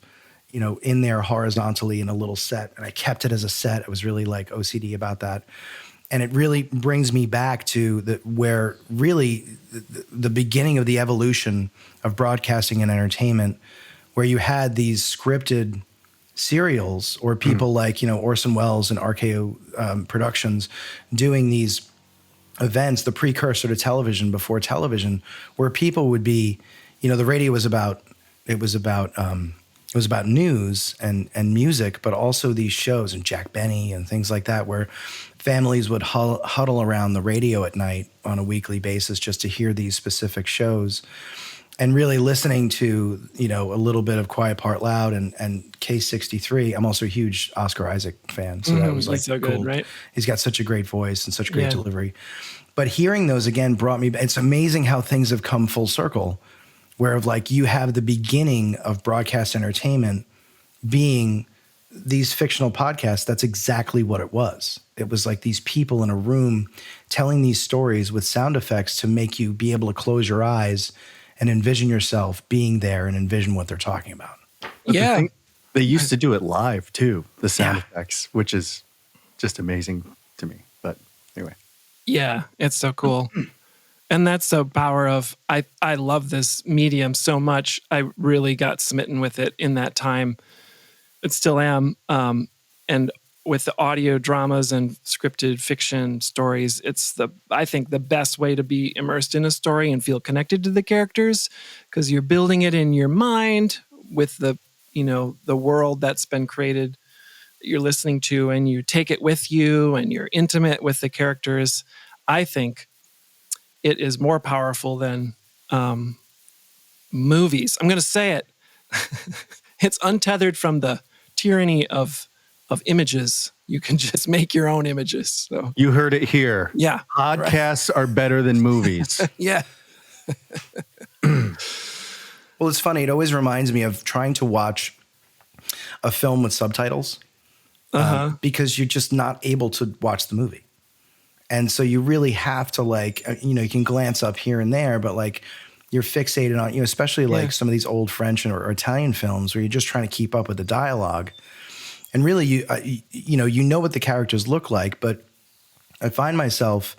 [SPEAKER 1] you know, in there horizontally in a little set. And I kept it as a set. I was really like OCD about that. And it really brings me back to where really the beginning of the evolution of broadcasting and entertainment, where you had these scripted serials or people like, you know, Orson Welles and RKO Productions doing these events, the precursor to television before television, where people would be, you know, the radio was about news and music, but also these shows and Jack Benny and things like that, where families would huddle around the radio at night on a weekly basis just to hear these specific shows. And really listening to, you know, a little bit of Quiet Part Loud and Case 63. I'm also a huge Oscar Isaac fan. So that was like
[SPEAKER 4] so
[SPEAKER 1] cool.
[SPEAKER 4] Good, right?
[SPEAKER 1] He's got such a great voice and such great delivery. But hearing those again brought me, it's amazing how things have come full circle, where of like you have the beginning of broadcast entertainment being these fictional podcasts. That's exactly what it was. It was like these people in a room telling these stories with sound effects to make you be able to close your eyes and envision yourself being there and envision what they're talking about.
[SPEAKER 4] Yeah.
[SPEAKER 2] They used to do it live too, the sound effects, which is just amazing to me. But anyway.
[SPEAKER 4] Yeah, it's so cool. And that's the power of, I love this medium so much. I really got smitten with it in that time. It still am. And with the audio dramas and scripted fiction stories, it's I think the best way to be immersed in a story and feel connected to the characters, because you're building it in your mind with the world that's been created that you're listening to, and you take it with you and you're intimate with the characters. I think it is more powerful than movies. I'm going to say it. It's untethered from the tyranny of images. You can just make your own images. So
[SPEAKER 2] You heard it here.
[SPEAKER 4] yeah,
[SPEAKER 2] Podcasts are better than movies.
[SPEAKER 4] yeah.
[SPEAKER 1] Well, it's funny. It always reminds me of trying to watch a film with subtitles because you're just not able to watch the movie. And so you really have to you can glance up here and there, but you're fixated on, especially some of these old French or Italian films where you're just trying to keep up with the dialogue. And really, you know what the characters look like, but I find myself,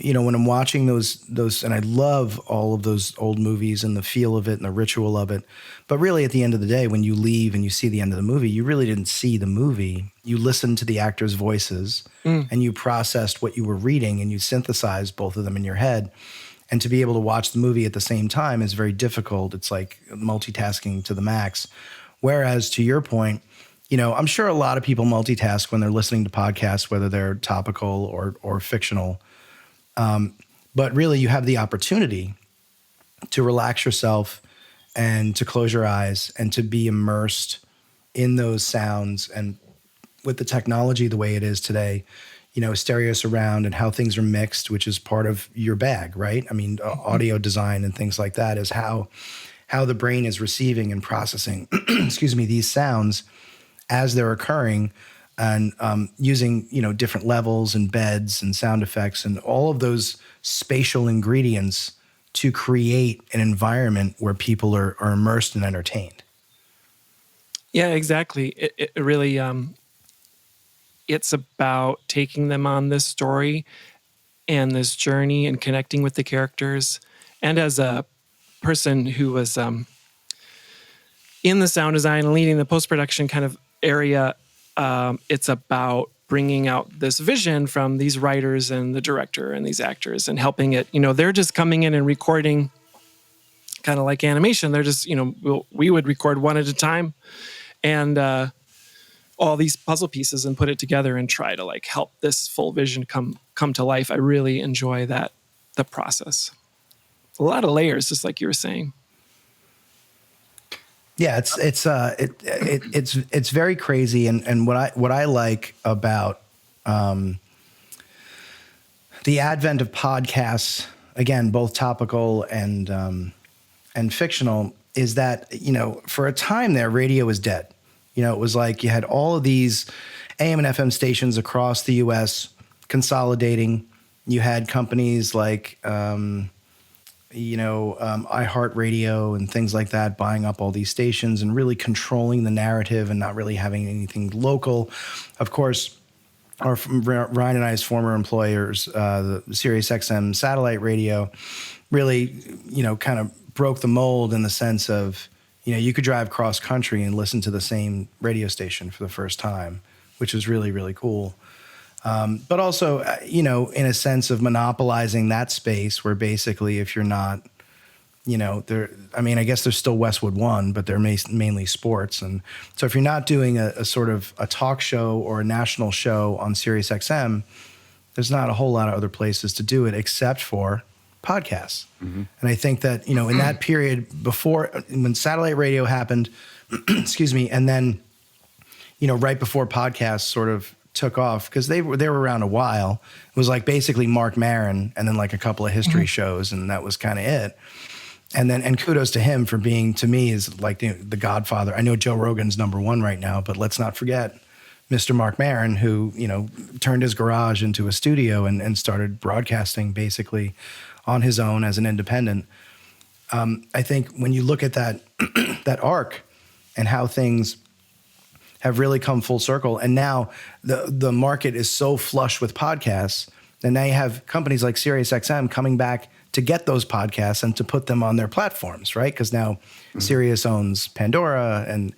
[SPEAKER 1] when I'm watching those, and I love all of those old movies and the feel of it and the ritual of it. But really, at the end of the day, when you leave and you see the end of the movie, you really didn't see the movie. You listened to the actors' voices and you processed what you were reading and you synthesized both of them in your head. And to be able to watch the movie at the same time is very difficult. It's like multitasking to the max. Whereas to your point, I'm sure a lot of people multitask when they're listening to podcasts, whether they're topical or fictional. But really, you have the opportunity to relax yourself and to close your eyes and to be immersed in those sounds. And with the technology the way it is today, stereo surround and how things are mixed, which is part of your bag, right? I mean, audio design and things like that is how the brain is receiving and processing, these sounds as they're occurring, and using, different levels and beds and sound effects and all of those spatial ingredients to create an environment where people are immersed and entertained.
[SPEAKER 4] Yeah, exactly. It really, it's about taking them on this story and this journey and connecting with the characters. And as a person who was in the sound design and leading the post-production kind of area, it's about bringing out this vision from these writers and the director and these actors and helping it. They're just coming in and recording kind of like animation. They're just, we would record one at a time and all these puzzle pieces and put it together and try to help this full vision come to life. I really enjoy the process. A lot of layers, just like you were saying.
[SPEAKER 1] Yeah, it's very crazy, and what I like about the advent of podcasts, again, both topical and fictional, is that for a time there, radio was dead. It was like you had all of these AM and FM stations across the U.S. consolidating. You had companies like iHeartRadio and things like that, buying up all these stations and really controlling the narrative and not really having anything local. Of course, Ryan and I's former employers, the SiriusXM satellite radio, really, kind of broke the mold in the sense of, you could drive cross country and listen to the same radio station for the first time, which is really, really cool. But also, in a sense of monopolizing that space where basically if you're not, I guess there's still Westwood One, but they're mainly sports. And so if you're not doing a sort of a talk show or a national show on SiriusXM, there's not a whole lot of other places to do it except for podcasts. Mm-hmm. And I think that, in that period before, when satellite radio happened, and then, right before podcasts sort of took off, because they were around a while. It was like basically Mark Maron and then a couple of history shows, and that was kind of it. And kudos to him for being, to me, is the godfather. I know Joe Rogan's number one right now, but let's not forget Mr. Mark Maron, who turned his garage into a studio and started broadcasting basically on his own as an independent. I think when you look at that that arc and how things have really come full circle. And now the market is so flush with podcasts, and now you have companies like SiriusXM coming back to get those podcasts and to put them on their platforms, right? Because now Sirius owns Pandora, and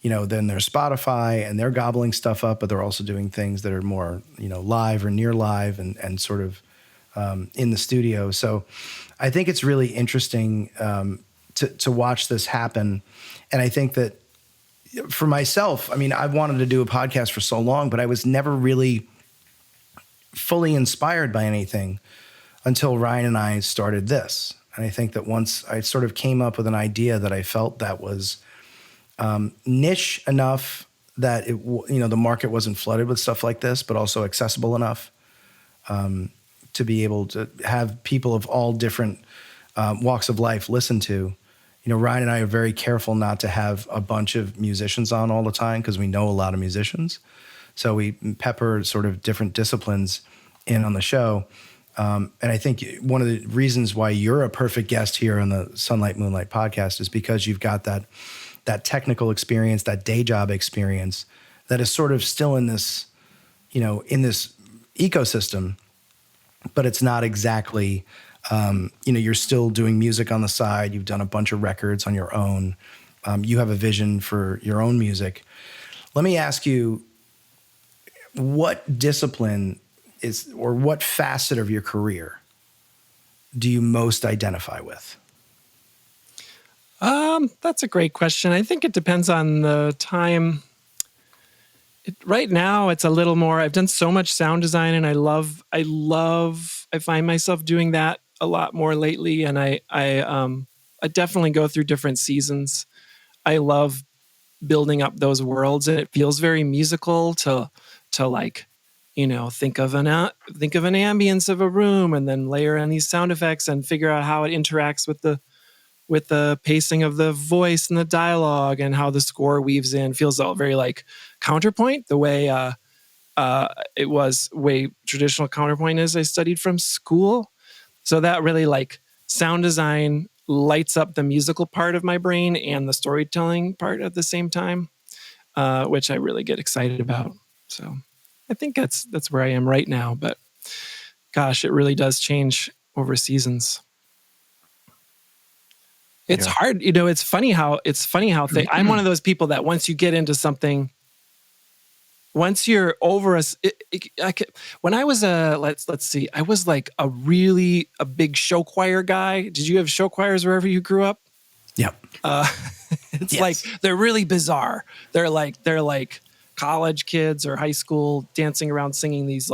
[SPEAKER 1] then there's Spotify and they're gobbling stuff up, but they're also doing things that are more, live or near live and sort of in the studio. So I think it's really interesting to watch this happen. And I think that for myself, I've wanted to do a podcast for so long, but I was never really fully inspired by anything until Ryan and I started this. And I think that once I sort of came up with an idea that I felt that was niche enough that the market wasn't flooded with stuff like this, but also accessible enough to be able to have people of all different walks of life listen to. Ryan and I are very careful not to have a bunch of musicians on all the time because we know a lot of musicians. So we pepper sort of different disciplines in on the show. And I think one of the reasons why you're a perfect guest here on the Sunlight Moonlight podcast is because you've got that technical experience, that day job experience that is sort of still in this, in this ecosystem, but it's not exactly, you're still doing music on the side. You've done a bunch of records on your own. You have a vision for your own music. Let me ask you, what discipline or what facet of your career do you most identify with?
[SPEAKER 4] That's a great question. I think it depends on the time. Right now, it's a little more. I've done so much sound design, and I find myself doing that a lot more lately. And I definitely go through different seasons. I love building up those worlds, and it feels very musical to like, think of an ambience of a room, and then layer in these sound effects and figure out how it interacts with the pacing of the voice and the dialogue and how the score weaves in. Feels all very like counterpoint, the way it was way traditional counterpoint is I studied from school. So that really like sound design lights up the musical part of my brain and the storytelling part at the same time, which I really get excited about. So I think that's where I am right now. But gosh, it really does change over seasons. It's hard, it's funny how I'm one of those people that once you get into something, once you're over when I was let's see, I was like a big show choir guy. Did you have show choirs wherever you grew up?
[SPEAKER 1] Yep.
[SPEAKER 4] It's
[SPEAKER 1] yes.
[SPEAKER 4] Like, they're really bizarre. They're like college kids or high school dancing around singing these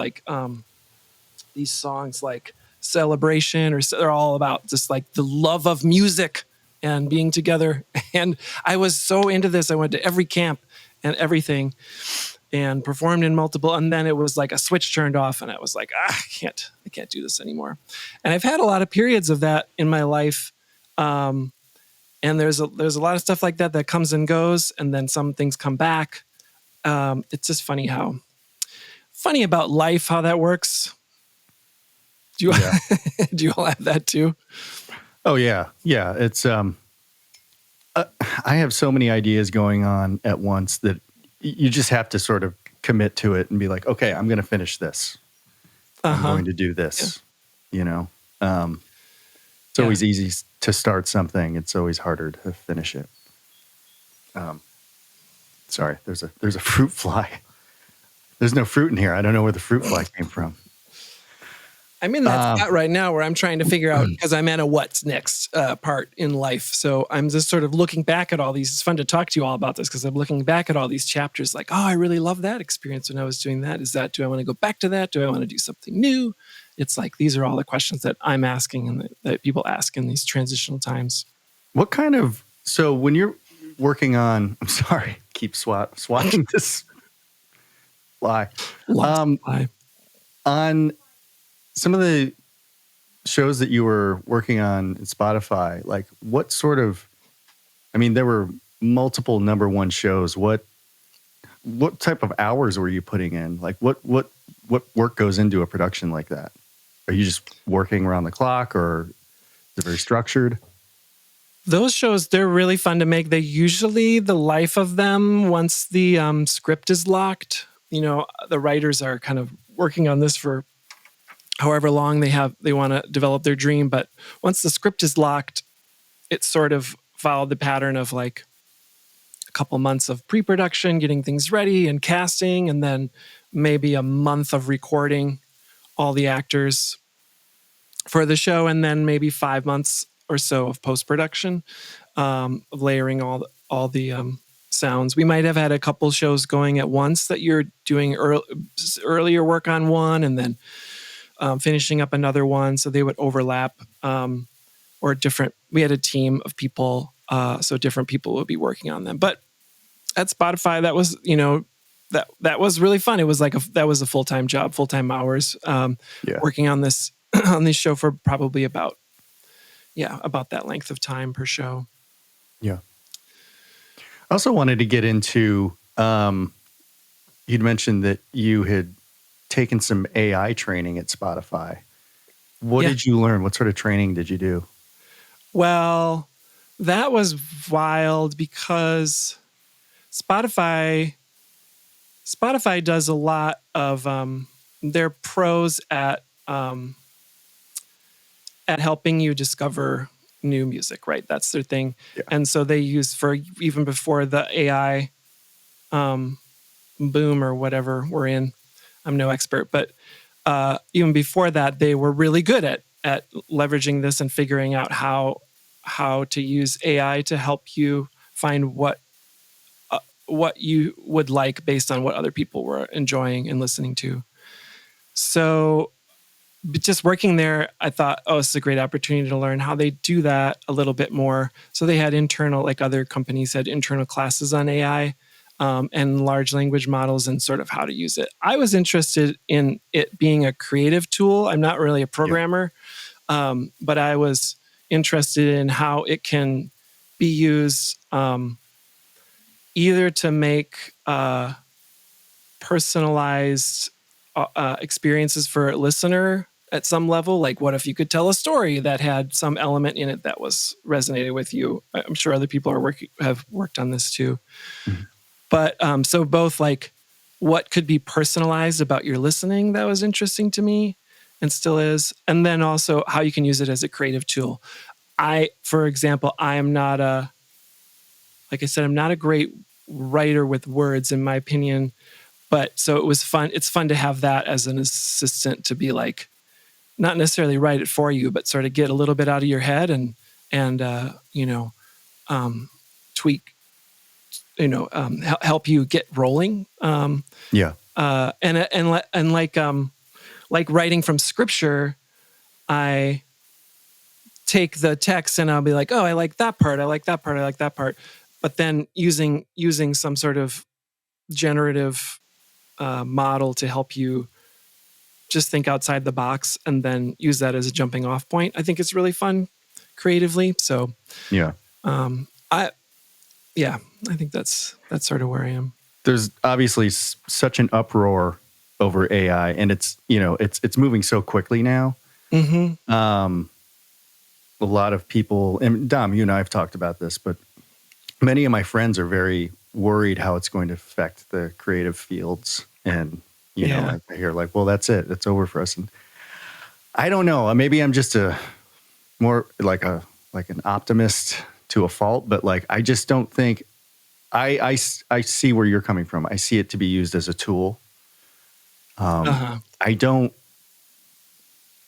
[SPEAKER 4] these songs like Celebration, or they're all about just like the love of music and being together. And I was so into this. I went to every camp and everything and performed in multiple. And then it was like a switch turned off and I was like, I can't do this anymore. And I've had a lot of periods of that in my life. And there's a lot of stuff like that comes and goes. And then some things come back. It's just funny about life, how that works. Do you all have that too?
[SPEAKER 2] Oh yeah. Yeah. It's, I have so many ideas going on at once that you just have to sort of commit to it and be like, okay, I'm going to finish this. I'm going to do this, It's always easy to start something. It's always harder to finish it. Sorry, there's a fruit fly. There's no fruit in here. I don't know where the fruit fly came from.
[SPEAKER 4] I'm in that spot right now where I'm trying to figure out, because I'm at a what's next part in life. So I'm just sort of looking back at all these. It's fun to talk to you all about this because I'm looking back at all these chapters like, oh, I really love that experience when I was doing that. Do I want to go back to that? Do I want to do something new? It's like, these are all the questions that I'm asking and that people ask in these transitional times.
[SPEAKER 2] So when you're working on, I'm sorry, keep swatting this fly. On some of the shows that you were working on in Spotify, like what sort of, there were multiple number one shows. What type of hours were you putting in? Like what work goes into a production like that? Are you just working around the clock, or is it very structured?
[SPEAKER 4] Those shows, they're really fun to make. They usually, the life of them, once the script is locked, the writers are kind of working on this for however long they want to develop their dream. But once the script is locked, it sort of followed the pattern of like a couple months of pre-production, getting things ready and casting, and then maybe a month of recording all the actors for the show, and then maybe 5 months or so of post-production, of layering all the sounds. We might have had a couple shows going at once that you're doing earlier work on one and then finishing up another one, so they would overlap, or different. We had a team of people, so different people would be working on them. But at Spotify, that was, that was really fun. It was like that was a full-time job, full-time hours, working on this on this show for probably about that length of time per show.
[SPEAKER 2] Yeah. I also wanted to get into, you'd mentioned that you had taken some AI training at Spotify. What did you learn? What sort of training did you do?
[SPEAKER 4] Well, that was wild because Spotify does a lot of, they're pros at helping you discover new music, right? That's their thing. Yeah. And so they use, for even before the AI boom or whatever we're in, I'm no expert, but even before that, they were really good at leveraging this and figuring out how to use AI to help you find what you would like based on what other people were enjoying and listening to. So just working there, I thought, this is a great opportunity to learn how they do that a little bit more. So they had internal, like other companies had internal classes on AI and large language models and sort of how to use it. I was interested in it being a creative tool. I'm not really a programmer, but I was interested in how it can be used either to make personalized experiences for a listener at some level. Like, what if you could tell a story that had some element in it that was resonated with you? I'm sure other people have worked on this too. Mm-hmm. But so both like what could be personalized about your listening, that was interesting to me and still is. And then also how you can use it as a creative tool. For example, I'm not a great writer with words in my opinion, but so it was fun. It's fun to have that as an assistant to be like, not necessarily write it for you, but sort of get a little bit out of your head and tweak, help you get rolling. And like writing from scripture, I take the text and I'll be like, oh, I like that part. I like that part. I like that part. But then using some sort of generative model to help you just think outside the box and then use that as a jumping off point, I think it's really fun creatively. So I think that's sort of where I am.
[SPEAKER 2] There's obviously such an uproar over AI, and it's moving so quickly now. Mm-hmm. A lot of people, and Dom, you and I have talked about this, but many of my friends are very worried how it's going to affect the creative fields. And, I hear like, well, that's it. It's over for us. And I don't know. Maybe I'm just more like an optimist to a fault, but like, I just don't think I see where you're coming from. I see it to be used as a tool. I don't.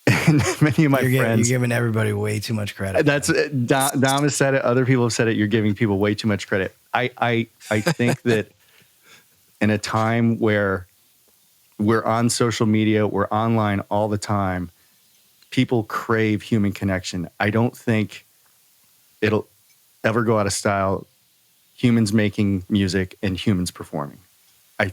[SPEAKER 2] And many of my friends,
[SPEAKER 1] you're giving everybody way too much credit.
[SPEAKER 2] That's Dom has said it. Other people have said it. You're giving people way too much credit. I think that in a time where we're on social media, we're online all the time, people crave human connection. I don't think it'll ever go out of style. Humans making music and humans performing. I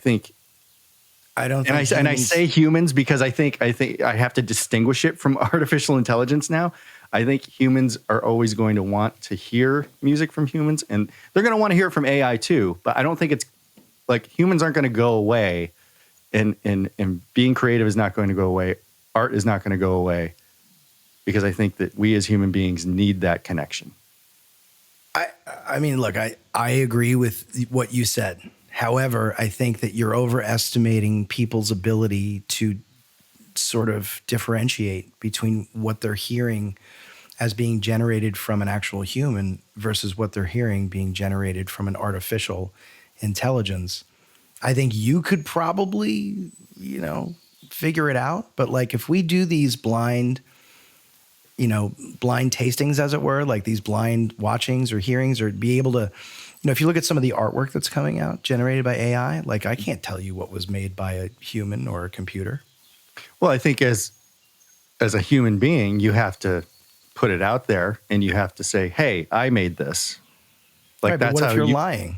[SPEAKER 2] say humans because I think I have to distinguish it from artificial intelligence now. I think humans are always going to want to hear music from humans, and they're going to want to hear it from AI too. But I don't think it's like humans aren't going to go away, and being creative is not going to go away. Art is not going to go away, because I think that we as human beings need that connection.
[SPEAKER 1] I mean, look, I agree with what you said. However, I think that you're overestimating people's ability to sort of differentiate between what they're hearing as being generated from an actual human versus what they're hearing being generated from an artificial intelligence. I think you could probably, figure it out. But like if we do these blind tastings, as it were, like these blind watchings or hearings, or be able to, if you look at some of the artwork that's coming out generated by AI, like I can't tell you what was made by a human or a computer.
[SPEAKER 2] Well, I think as a human being, you have to put it out there and you have to say, hey, I made this. Like,
[SPEAKER 1] right,
[SPEAKER 2] that's
[SPEAKER 1] but what
[SPEAKER 2] how
[SPEAKER 1] if you're lying?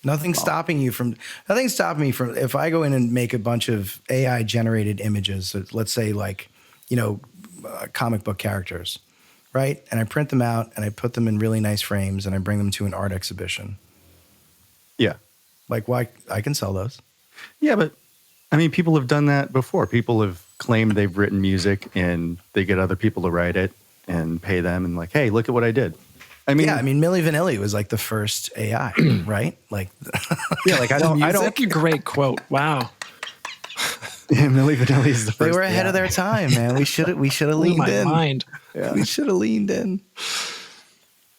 [SPEAKER 1] Nothing's stopping me from, if I go in and make a bunch of AI generated images, let's say like, comic book characters, right? And I print them out and I put them in really nice frames and I bring them to an art exhibition.
[SPEAKER 2] Yeah.
[SPEAKER 1] Like, why? I can sell those.
[SPEAKER 2] Yeah, but I mean, people have done that before. People have claimed they've written music and they get other people to write it and pay them and like, hey, look at what I did. I mean,
[SPEAKER 1] Milli Vanilli was like the first AI, right? Like,
[SPEAKER 2] yeah, like I don't.
[SPEAKER 4] That's a great quote. Wow.
[SPEAKER 2] Yeah, Milli Vanilli is the first.
[SPEAKER 1] They were ahead of their time, man. We should have leaned
[SPEAKER 4] my
[SPEAKER 1] in.
[SPEAKER 4] Mind.
[SPEAKER 1] Yeah. We should have leaned in.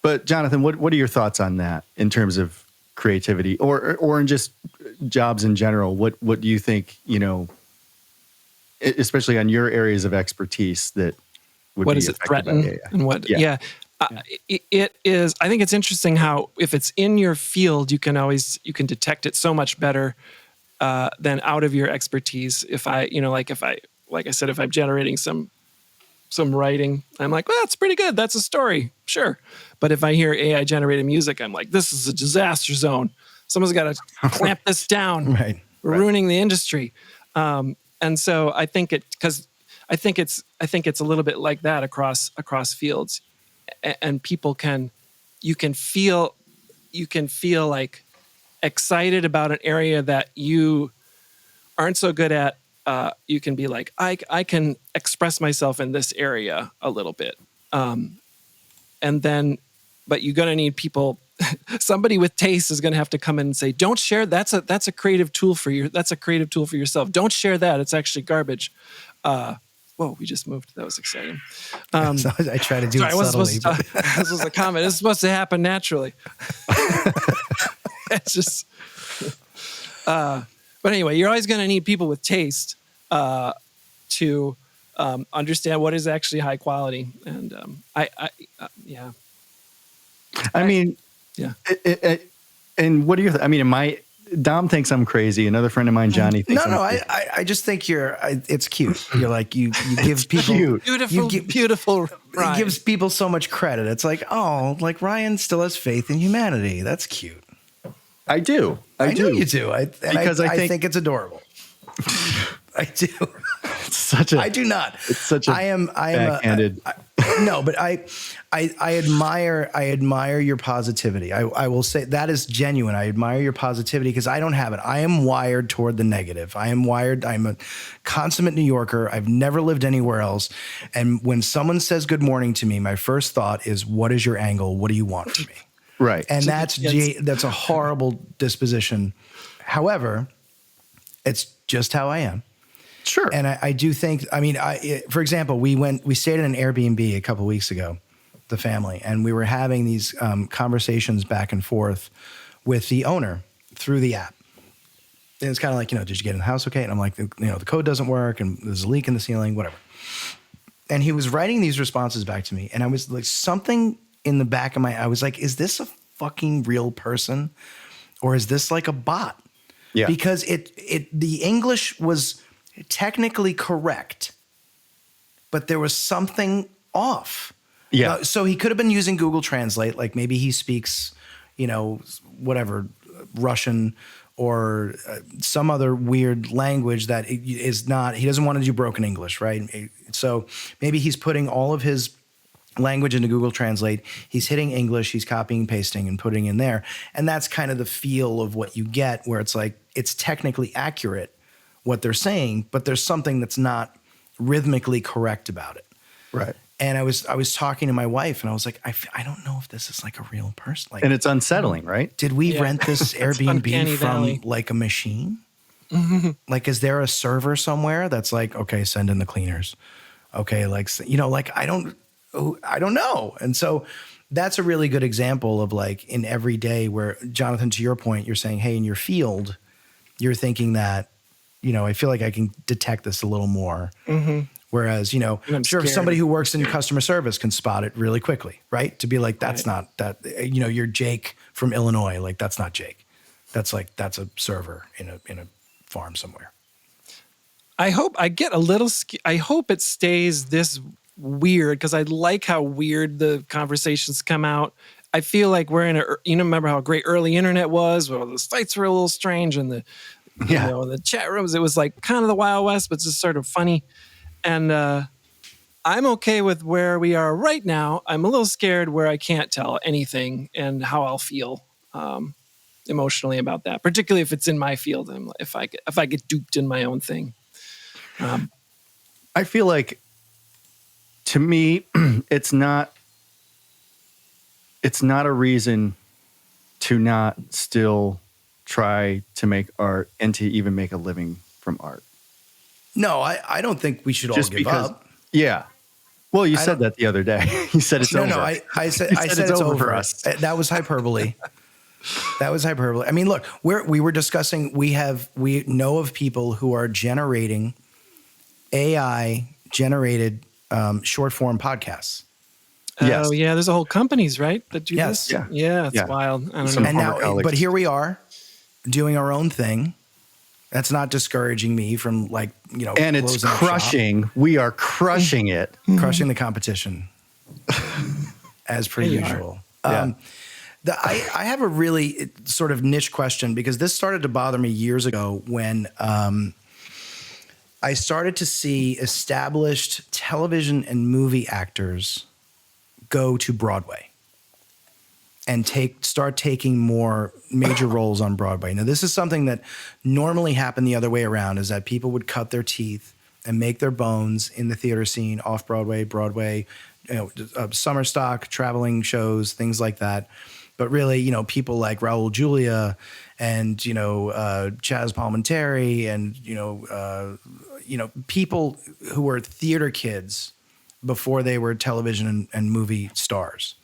[SPEAKER 2] But Jonathan, what are your thoughts on that in terms of creativity or in just jobs in general? What do you think, especially on your areas of expertise that would
[SPEAKER 4] what
[SPEAKER 2] be
[SPEAKER 4] does it
[SPEAKER 2] affected by
[SPEAKER 4] threaten
[SPEAKER 2] AI?
[SPEAKER 4] and what? Yeah. It is. I think it's interesting how if it's in your field, you can detect it so much better than out of your expertise. If I said, if I'm generating some writing, I'm like, well, that's pretty good. That's a story, sure. But if I hear AI generated music, I'm like, this is a disaster zone. Someone's got to clamp this down.
[SPEAKER 1] Right.
[SPEAKER 4] We're ruining the industry. And so I think it's a little bit like that across fields. And you can feel like excited about an area that you aren't so good at. You can be like, I can express myself in this area a little bit. But you're going to need people, somebody with taste is going to have to come in and say, don't share. That's a creative tool for you. That's a creative tool for yourself. Don't share that. It's actually garbage. Whoa, we just moved. That was exciting.
[SPEAKER 1] So I try to do it subtly.
[SPEAKER 4] This was a comment. This is supposed to happen naturally. It's just... but anyway, you're always going to need people with taste to understand what is actually high quality. And yeah.
[SPEAKER 2] I mean,
[SPEAKER 4] yeah.
[SPEAKER 2] And what do you? I mean, Dom thinks I'm crazy. Another friend of mine, Johnny, thinks I'm crazy.
[SPEAKER 1] I just think it's cute. You're like, you give people
[SPEAKER 4] beautiful.
[SPEAKER 1] It gives people so much credit. It's like, oh, like Ryan still has faith in humanity. That's cute.
[SPEAKER 2] I do. I
[SPEAKER 1] know you do. I think it's adorable. I do. I do not.
[SPEAKER 2] It's such a backhanded.
[SPEAKER 1] No, but I admire your positivity. I will say that is genuine. I admire your positivity because I don't have it. I am wired toward the negative. I'm a consummate New Yorker. I've never lived anywhere else. And when someone says good morning to me, my first thought is, what is your angle? What do you want from me?
[SPEAKER 2] Right.
[SPEAKER 1] And that's a horrible disposition. However, it's just how I am.
[SPEAKER 2] Sure.
[SPEAKER 1] And I do think, for example, we stayed in an Airbnb a couple of weeks ago, the family, and we were having these conversations back and forth with the owner through the app. And it's kind of like, did you get in the house okay? And I'm like, the code doesn't work and there's a leak in the ceiling, whatever. And he was writing these responses back to me. And I was like, something in the back of I was like, is this a fucking real person or is this like a bot?
[SPEAKER 2] Yeah.
[SPEAKER 1] Because the English was technically correct, but there was something off.
[SPEAKER 2] Yeah.
[SPEAKER 1] So he could have been using Google Translate, like maybe he speaks, whatever, Russian or some other weird language that is not, he doesn't want to do broken English, right? So maybe he's putting all of his language into Google Translate. He's hitting English, he's copying, pasting, and putting in there. And that's kind of the feel of what you get, where it's like, it's technically accurate what they're saying, but there's something that's not rhythmically correct about it.
[SPEAKER 2] Right.
[SPEAKER 1] And I was talking to my wife and I was like, I don't know if this is like a real person. Like,
[SPEAKER 2] and it's unsettling, right?
[SPEAKER 1] Did we rent this Airbnb from like a machine?
[SPEAKER 4] Mm-hmm.
[SPEAKER 1] Like, is there a server somewhere that's like, okay, send in the cleaners. Okay. Like, I don't, I don't know. And so that's a really good example of like in every day where, Jonathan, to your point, you're saying, hey, in your field, you're thinking that, I feel like I can detect this a little more.
[SPEAKER 4] Mm-hmm.
[SPEAKER 1] Whereas, I'm sure if somebody who works in customer service can spot it really quickly, right? To be like, that's not that, you're Jake from Illinois. Like, that's not Jake. That's a server in a farm somewhere.
[SPEAKER 4] I hope I get a little, I hope it stays this weird, because I like how weird the conversations come out. I feel like we're in remember how great early internet was, where the sites were a little strange and the the chat rooms, it was like kind of the Wild West, but just sort of funny. And I'm okay with where we are right now. I'm a little scared where I can't tell anything and how I'll feel emotionally about that, particularly if it's in my field and if I get duped in my own thing.
[SPEAKER 2] I feel like, to me, it's not a reason to not still try to make art and to even make a living from art.
[SPEAKER 1] No, I don't think we should all give up.
[SPEAKER 2] Yeah. Well, you said that the other day. You said it's over.
[SPEAKER 1] No, I said it's over for us. That was hyperbole. I mean, look, we were discussing, we know of people who are generating AI generated short form podcasts.
[SPEAKER 2] Yes.
[SPEAKER 4] Oh yeah, there's a whole companies, right, that do this.
[SPEAKER 2] Yeah,
[SPEAKER 4] it's wild. I don't know.
[SPEAKER 2] Some
[SPEAKER 1] And now,
[SPEAKER 2] colleagues.
[SPEAKER 1] but here we are doing our own thing. That's not discouraging me from
[SPEAKER 2] and it's crushing. We are crushing it,
[SPEAKER 1] crushing the competition as per usual.
[SPEAKER 2] Yeah.
[SPEAKER 1] I have a really sort of niche question, because this started to bother me years ago when I started to see established television and movie actors go to Broadway and start taking more major roles on Broadway. Now, this is something that normally happened the other way around, is that people would cut their teeth and make their bones in the theater scene, off Broadway, summer stock, traveling shows, things like that. But really, people like Raul Julia and, Chaz Palminteri and, people who were theater kids before they were television and movie stars.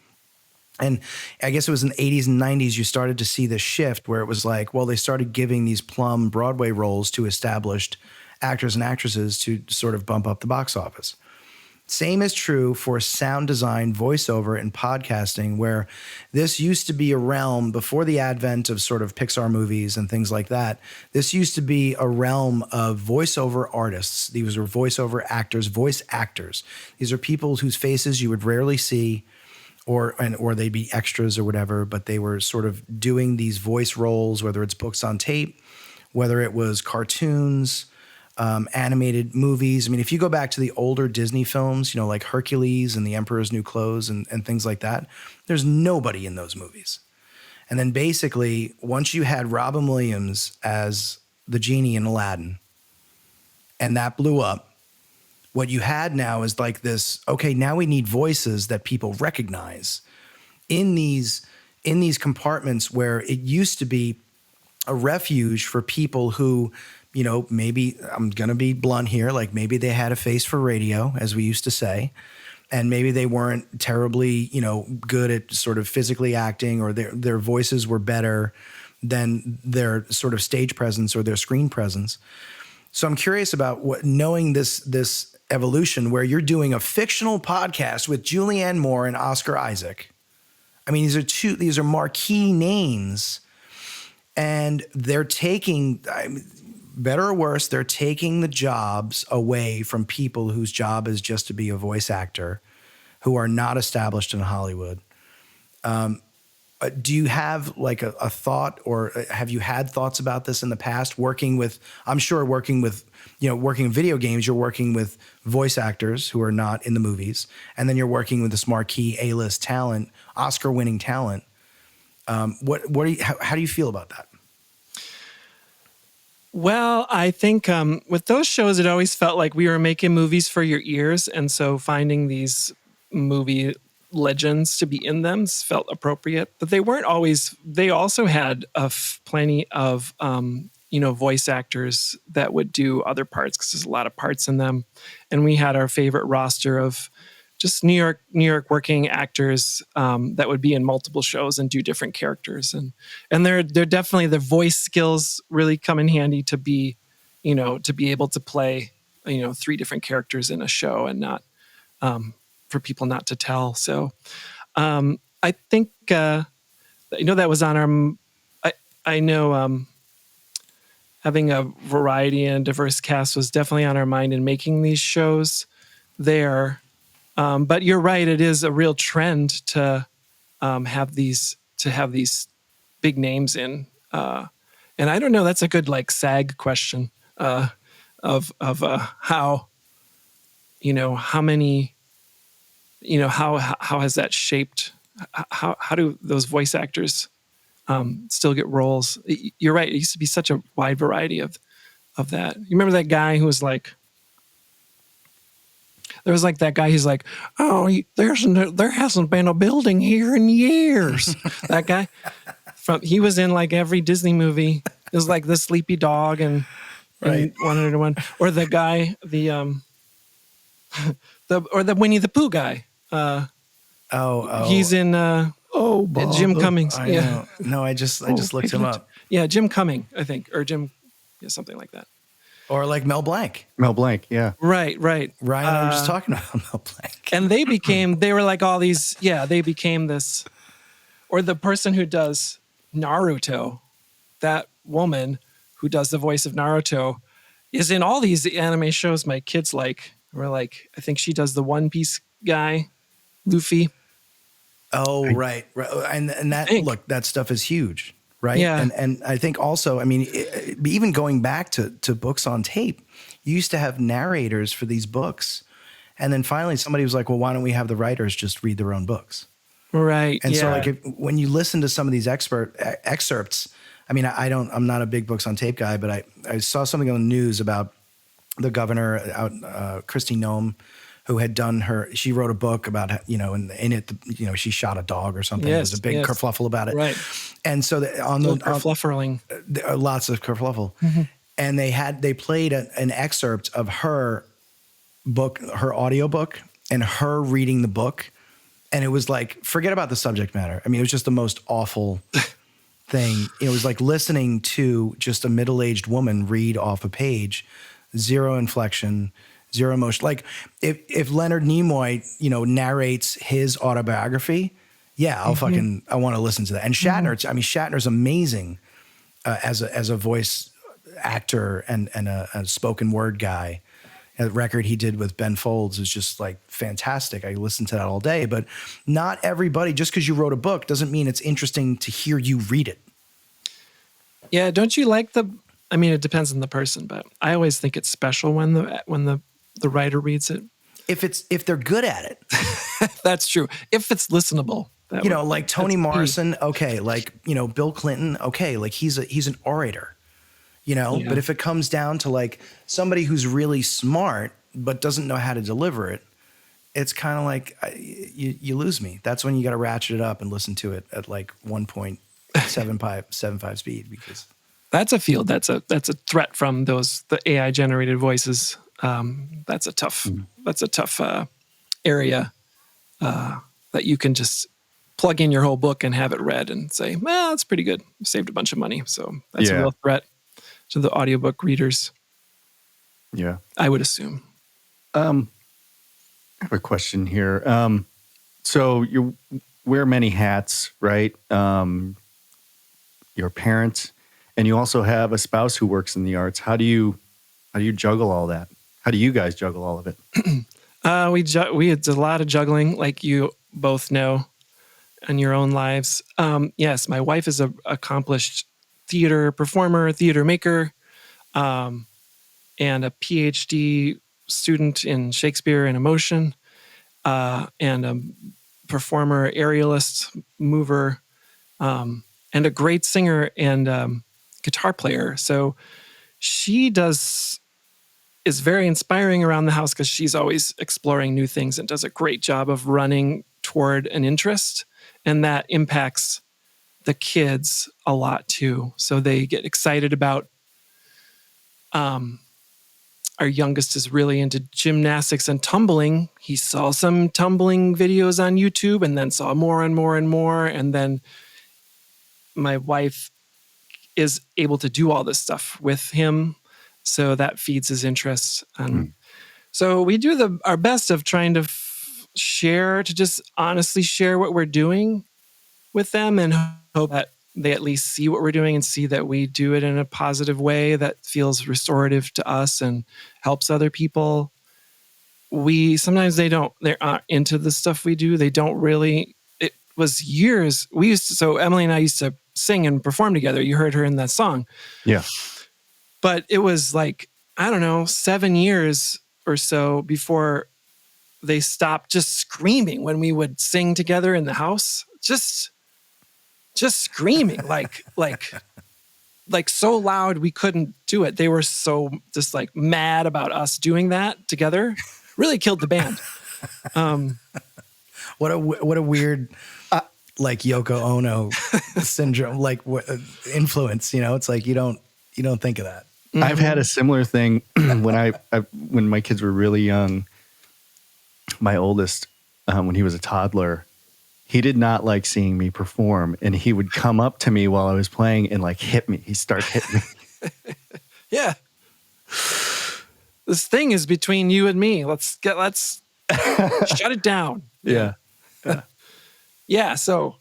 [SPEAKER 1] And I guess it was in the 80s and 90s, you started to see this shift where it was like, well, they started giving these plum Broadway roles to established actors and actresses to sort of bump up the box office. Same is true for sound design, voiceover, and podcasting, where this used to be a realm before the advent of sort of Pixar movies and things like that. This used to be a realm of voiceover artists. These were voiceover actors, voice actors. These are people whose faces you would rarely see, or they'd be extras or whatever, but they were sort of doing these voice roles, whether it's books on tape, whether it was cartoons, animated movies. I mean, if you go back to the older Disney films, like Hercules and The Emperor's New Clothes and things like that, there's nobody in those movies. And then basically, once you had Robin Williams as the genie in Aladdin, and that blew up, what you had now is like this, okay, now we need voices that people recognize in these compartments where it used to be a refuge for people who, maybe, I'm going to be blunt here, like maybe they had a face for radio, as we used to say, and maybe they weren't terribly, good at sort of physically acting, or their voices were better than their sort of stage presence or their screen presence. So I'm curious about knowing this evolution where you're doing a fictional podcast with Julianne Moore and Oscar Isaac. I mean, these are marquee names, and they're taking, better or worse, they're taking the jobs away from people whose job is just to be a voice actor, who are not established in Hollywood. Do you have like a thought, or have you had thoughts about this in the past? Working in video games, you're working with voice actors who are not in the movies, and then you're working with this marquee A-list talent, Oscar-winning talent. How do you feel about that?
[SPEAKER 4] Well, I think with those shows, it always felt like we were making movies for your ears, and so finding these movie legends to be in them felt appropriate, but they weren't always. They also had plenty of voice actors that would do other parts, because there's a lot of parts in them, and we had our favorite roster of just New York working actors that would be in multiple shows and do different characters, and they're definitely, their voice skills really come in handy to be able to play 3 different characters in a show and not for people not to tell. So I think that was on our. I know having a variety and diverse cast was definitely on our mind in making these shows there. But you're right; it is a real trend to have these big names in. And I don't know. That's a good SAG question of how how many how has that shaped how do those voice actors still get roles? You're right. It used to be such a wide variety of that. You remember that guy who was there was that guy who's oh, there hasn't been a building here in years. That guy he was in every Disney movie. It was the Sleepy Dog and
[SPEAKER 1] Right.
[SPEAKER 4] 101, or the guy the Winnie the Pooh guy. He's in Jim Cummings.
[SPEAKER 1] I
[SPEAKER 4] Yeah.
[SPEAKER 1] know. No, I just looked him up.
[SPEAKER 4] Yeah, Jim Cumming, I think, or Jim, something like that.
[SPEAKER 1] Or Mel Blanc.
[SPEAKER 2] Mel Blanc, yeah.
[SPEAKER 4] Right.
[SPEAKER 1] Ryan, I was just talking about Mel Blanc.
[SPEAKER 4] And they were all these, they became this, or the person who does Naruto, that woman who does the voice of Naruto is in all these anime shows my kids We're I think she does the One Piece guy, Luffy.
[SPEAKER 1] Oh, right. And that, look, that stuff is huge, right?
[SPEAKER 4] Yeah.
[SPEAKER 1] And I think also, I mean, even going back to books on tape, you used to have narrators for these books. And then finally somebody was like, well, why don't we have the writers just read their own books?
[SPEAKER 4] Right.
[SPEAKER 1] And so when you listen to some of these excerpts, I mean, I'm not a big books on tape guy, but I saw something on the news about the governor out, Kristi Noem, who had done she wrote a book about, in it, she shot a dog or something.
[SPEAKER 4] Yes,
[SPEAKER 1] There's a big kerfluffle about it.
[SPEAKER 4] Right.
[SPEAKER 1] And so
[SPEAKER 4] kerfluffering.
[SPEAKER 1] Lots of kerfluffle. Mm-hmm. And they played an excerpt of her book, her audiobook, and her reading the book. And it was forget about the subject matter. I mean, it was just the most awful thing. It was like listening to just a middle-aged woman read off a page, zero inflection, zero emotion. If Leonard Nimoy, narrates his autobiography, I want to listen to that. And Shatner, Shatner's amazing as a voice actor and a spoken word guy. A record he did with Ben Folds is just fantastic. I listen to that all day, but not everybody, just because you wrote a book doesn't mean it's interesting to hear you read it.
[SPEAKER 4] Yeah. Don't you it depends on the person, but I always think it's special when the writer reads it.
[SPEAKER 1] If they're good at it.
[SPEAKER 4] That's true. If it's listenable.
[SPEAKER 1] Toni Morrison, okay. Bill Clinton, okay. He's an orator. But if it comes down to somebody who's really smart but doesn't know how to deliver it, it's kind of you lose me. That's when you got to ratchet it up and listen to it at 1.75 speed, because
[SPEAKER 4] that's a field. That's a threat from the AI generated voices. That's a tough area that you can just plug in your whole book and have it read and say, well, that's pretty good. Saved a bunch of money. So that's a real threat to the audiobook readers.
[SPEAKER 2] Yeah.
[SPEAKER 4] I would assume.
[SPEAKER 2] I have a question here. So you wear many hats, right? You're a parent, and you also have a spouse who works in the arts. How do you juggle all that? How do you guys juggle all of it?
[SPEAKER 4] We did a lot of juggling, like you both know, in your own lives. Yes, my wife is an accomplished theater performer, theater maker, and a PhD student in Shakespeare and emotion, and a performer, aerialist, mover, and a great singer and guitar player. So she is very inspiring around the house because she's always exploring new things and does a great job of running toward an interest, and that impacts the kids a lot too. So they get excited about our youngest is really into gymnastics and tumbling. He saw some tumbling videos on YouTube and then saw more and more and more. And then my wife is able to do all this stuff with him. So that feeds his interest. So we do our best of trying to just honestly share what we're doing with them and hope that they at least see what we're doing and see that we do it in a positive way that feels restorative to us and helps other people. Sometimes they're not into the stuff we do. They don't really, it was years. So Emily and I used to sing and perform together. You heard her in that song.
[SPEAKER 2] Yeah.
[SPEAKER 4] But it was like, I don't know, 7 years or so before they stopped just screaming when we would sing together in the house. Just screaming like so loud we couldn't do it. They were so just like mad about us doing that together. Really killed the band.
[SPEAKER 1] What a weird like Yoko Ono syndrome, like influence. It's like you don't think of that.
[SPEAKER 2] Mm-hmm. I've had a similar thing when my kids were really young. My oldest, when he was a toddler, he did not like seeing me perform, and he would come up to me while I was playing and like hit me. He'd start hitting me.
[SPEAKER 4] Yeah. This thing is between you and me. Let's shut it down.
[SPEAKER 2] Yeah.
[SPEAKER 4] Yeah. So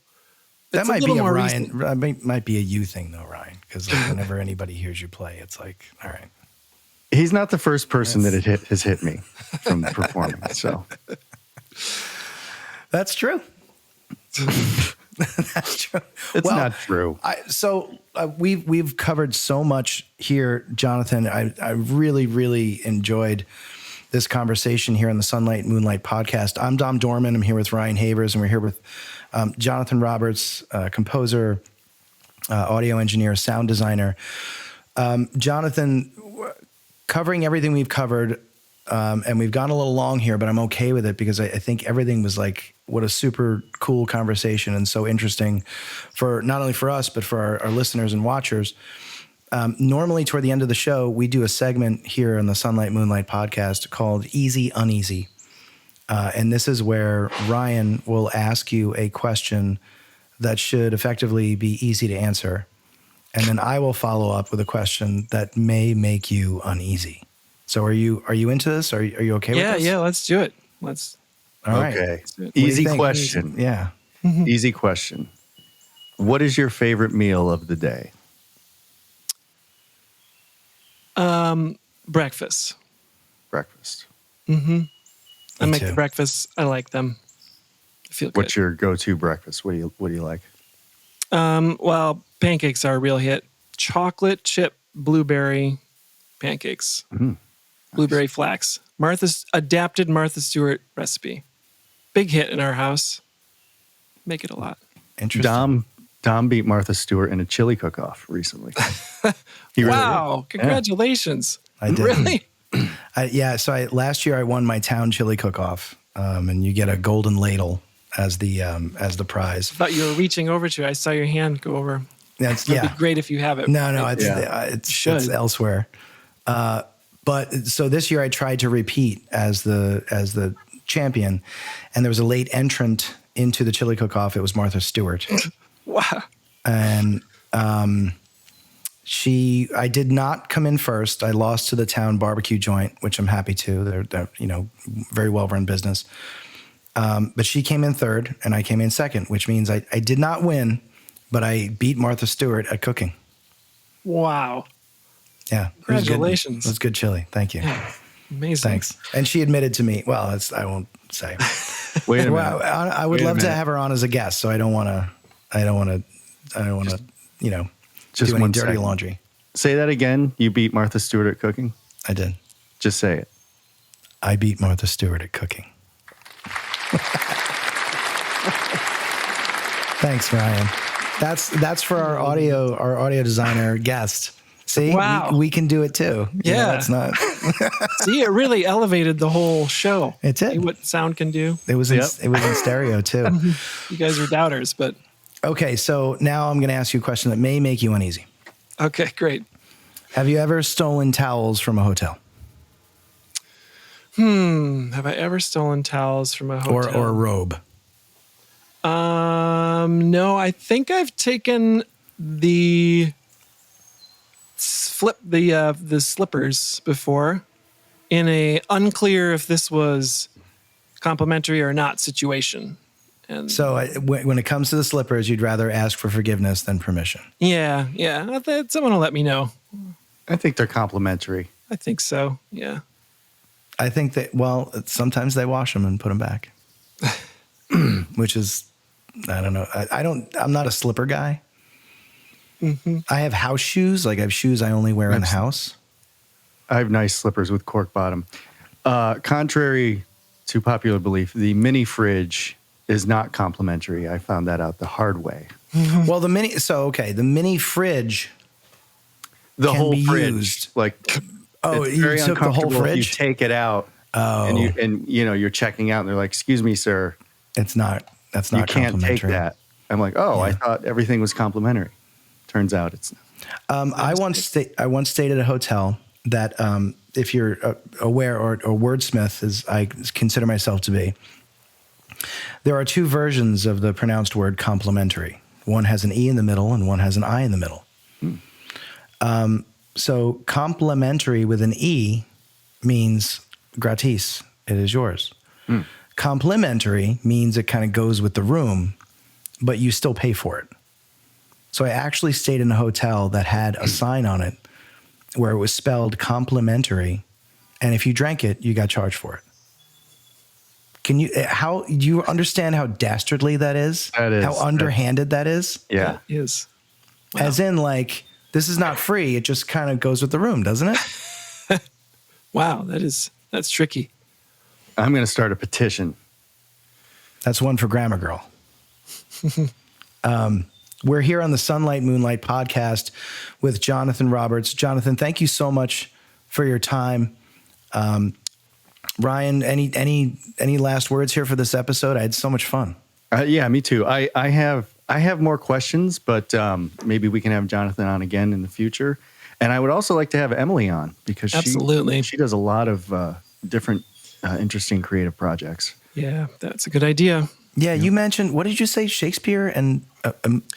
[SPEAKER 1] that might be a Ryan. That might be a you thing though, Ryan, because whenever anybody hears you play, it's like, all right.
[SPEAKER 2] He's not the first person that has hit me from performing. So
[SPEAKER 1] that's true. That's true.
[SPEAKER 2] It's not true.
[SPEAKER 1] We've covered so much here, Jonathan. I really, really enjoyed this conversation here on the Sunlight Moonlight podcast. I'm Dom Dorman. I'm here with Ryan Havers, and we're here with Jonathon Roberts, composer, audio engineer, sound designer. Jonathan, covering everything we've covered, and we've gone a little long here, but I'm okay with it because I think everything was like, what a super cool conversation and so interesting for not only for us, but for our listeners and watchers. Normally toward the end of the show, we do a segment here on the Sunlight Moonlight podcast called Easy Uneasy. And this is where Ryan will ask you a question that should effectively be easy to answer. And then I will follow up with a question that may make you uneasy. So are you into this? Are you okay with this?
[SPEAKER 4] Yeah, let's do it.
[SPEAKER 1] All right.
[SPEAKER 2] Okay. Easy question.
[SPEAKER 1] Yeah.
[SPEAKER 2] Easy question. What is your favorite meal of the day?
[SPEAKER 4] Breakfast.
[SPEAKER 2] Breakfast.
[SPEAKER 4] Mm-hmm. I make
[SPEAKER 1] too.
[SPEAKER 4] the breakfasts. I like them. I feel good.
[SPEAKER 2] What's your go-to breakfast? What do you like?
[SPEAKER 4] Well, pancakes are a real hit. Chocolate chip blueberry pancakes.
[SPEAKER 2] Mm-hmm.
[SPEAKER 4] Blueberry flax. Adapted Martha Stewart recipe. Big hit in our house. Make it a lot.
[SPEAKER 1] Interesting.
[SPEAKER 2] Dom beat Martha Stewart in a chili cook-off recently.
[SPEAKER 4] Wow! Congratulations!
[SPEAKER 1] I did.
[SPEAKER 4] Really?
[SPEAKER 1] So last year I won my town chili cook-off, and you get a golden ladle as the prize.
[SPEAKER 4] I thought you were reaching over to. I saw your hand go over. It'd be great if you have it.
[SPEAKER 1] No, it's elsewhere. But so this year I tried to repeat as the champion, and there was a late entrant into the chili cook-off. It was Martha Stewart.
[SPEAKER 4] Wow.
[SPEAKER 1] And I did not come in first. I lost to the town barbecue joint, which I'm happy to. They're very well-run business. But she came in third, and I came in second, which means I did not win, but I beat Martha Stewart at cooking.
[SPEAKER 4] Wow.
[SPEAKER 1] Yeah.
[SPEAKER 4] Congratulations.
[SPEAKER 1] It was good chili. Thank you.
[SPEAKER 4] Yeah, amazing.
[SPEAKER 1] Thanks. And she admitted to me, well, I won't say.
[SPEAKER 2] Wait a minute.
[SPEAKER 1] Well, I would love to have her on as a guest, so I don't want to,
[SPEAKER 2] Just
[SPEAKER 1] do any
[SPEAKER 2] one
[SPEAKER 1] dirty
[SPEAKER 2] second.
[SPEAKER 1] laundry.
[SPEAKER 2] Say that again. You beat Martha Stewart at cooking?
[SPEAKER 1] I did.
[SPEAKER 2] Just say it.
[SPEAKER 1] I beat Martha Stewart at cooking. Thanks, Ryan. That's for our audio designer guest. See,
[SPEAKER 4] wow.
[SPEAKER 1] we can do it too.
[SPEAKER 4] Yeah,
[SPEAKER 1] it's not.
[SPEAKER 4] See, it really elevated the whole show.
[SPEAKER 1] It did.
[SPEAKER 4] See what sound can do.
[SPEAKER 1] It was in stereo too.
[SPEAKER 4] You guys are doubters, but
[SPEAKER 1] okay. So now I'm going to ask you a question that may make you uneasy.
[SPEAKER 4] okay, great.
[SPEAKER 1] Have you ever stolen towels from a hotel?
[SPEAKER 4] Have I ever stolen towels from a hotel?
[SPEAKER 1] Or a robe?
[SPEAKER 4] No, I think I've taken the slippers before in a unclear if this was complimentary or not situation. And
[SPEAKER 1] So when it comes to the slippers, you'd rather ask for forgiveness than permission.
[SPEAKER 4] yeah. Someone will let me know.
[SPEAKER 2] I think they're complimentary.
[SPEAKER 4] I think so. Yeah.
[SPEAKER 1] I think that, well, sometimes they wash them and put them back, which is, I don't know. I'm not a slipper guy.
[SPEAKER 4] Mm-hmm.
[SPEAKER 1] I have house shoes. Like I have shoes I only wear in the house.
[SPEAKER 2] I have nice slippers with cork bottom. Contrary to popular belief, the mini fridge is not complimentary. I found that out the hard way.
[SPEAKER 1] Well, the mini fridge
[SPEAKER 2] The
[SPEAKER 1] can
[SPEAKER 2] whole
[SPEAKER 1] be
[SPEAKER 2] fridge,
[SPEAKER 1] used.
[SPEAKER 2] like,
[SPEAKER 1] Oh,
[SPEAKER 2] it's
[SPEAKER 1] you
[SPEAKER 2] very
[SPEAKER 1] took the whole
[SPEAKER 2] uncomfortable if you
[SPEAKER 1] fridge?
[SPEAKER 2] take it out.
[SPEAKER 1] Oh.
[SPEAKER 2] And you're checking out, and they're like, "Excuse me, sir,
[SPEAKER 1] That's not
[SPEAKER 2] you can't take
[SPEAKER 1] complimentary.
[SPEAKER 2] that." I'm like, "Oh, I thought everything was complimentary." Turns out it's not.
[SPEAKER 1] I once stayed at a hotel that, if you're aware or wordsmith, as I consider myself to be, there are two versions of the pronounced word complimentary. One has an E in the middle and one has an I in the middle. So complimentary with an E means gratis. It is yours. Complimentary means it kind of goes with the room, but you still pay for it. So I actually stayed in a hotel that had a sign on it where it was spelled complimentary, and if you drank it, you got charged for it. Do you understand how dastardly that is?
[SPEAKER 2] That is.
[SPEAKER 1] How underhanded that is?
[SPEAKER 2] Yeah.
[SPEAKER 4] That is.
[SPEAKER 1] As in, like, this is not free. It just kind of goes with the room, doesn't it?
[SPEAKER 4] Wow, that's tricky.
[SPEAKER 2] I'm going to start a petition.
[SPEAKER 1] That's one for Grammar Girl. We're here on the Sunlight Moonlight podcast with Jonathon Roberts. Jonathon, thank you so much for your time. Ryan, any last words here for this episode? I had so much fun.
[SPEAKER 2] Yeah, me too. I have more questions, but maybe we can have Jonathon on again in the future. And I would also like to have Emily on because
[SPEAKER 4] Absolutely.
[SPEAKER 2] she does a lot of different interesting creative projects.
[SPEAKER 4] Yeah, that's a good idea.
[SPEAKER 1] Yeah, you mentioned, what did you say? Shakespeare and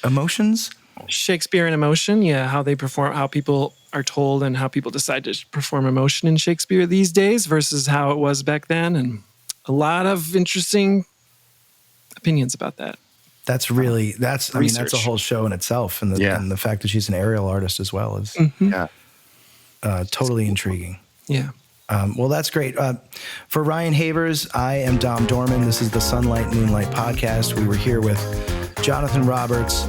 [SPEAKER 1] emotions?
[SPEAKER 4] Shakespeare and emotion, yeah, how they perform, how people are told and how people decide to perform emotion in Shakespeare these days versus how it was back then. And a lot of interesting opinions about that.
[SPEAKER 1] That's that's a
[SPEAKER 4] Research.
[SPEAKER 1] whole show in itself. And the fact that she's an aerial artist as well is
[SPEAKER 2] Yeah.
[SPEAKER 1] totally intriguing.
[SPEAKER 4] Yeah.
[SPEAKER 1] Well, that's great. For Ryan Havers, I am Dom Dorman. This is the Sunlight Moonlight podcast. We were here with Jonathon Roberts,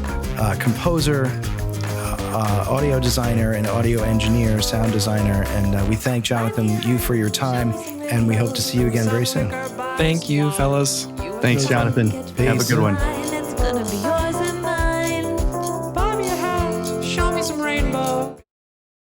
[SPEAKER 1] composer, audio designer, and audio engineer, sound designer. And we thank Jonathon, you for your time, and we hope to see you again very soon.
[SPEAKER 4] Thanks, you fellas.
[SPEAKER 2] Thanks, Jonathon. Have a
[SPEAKER 1] Peace.
[SPEAKER 2] good one.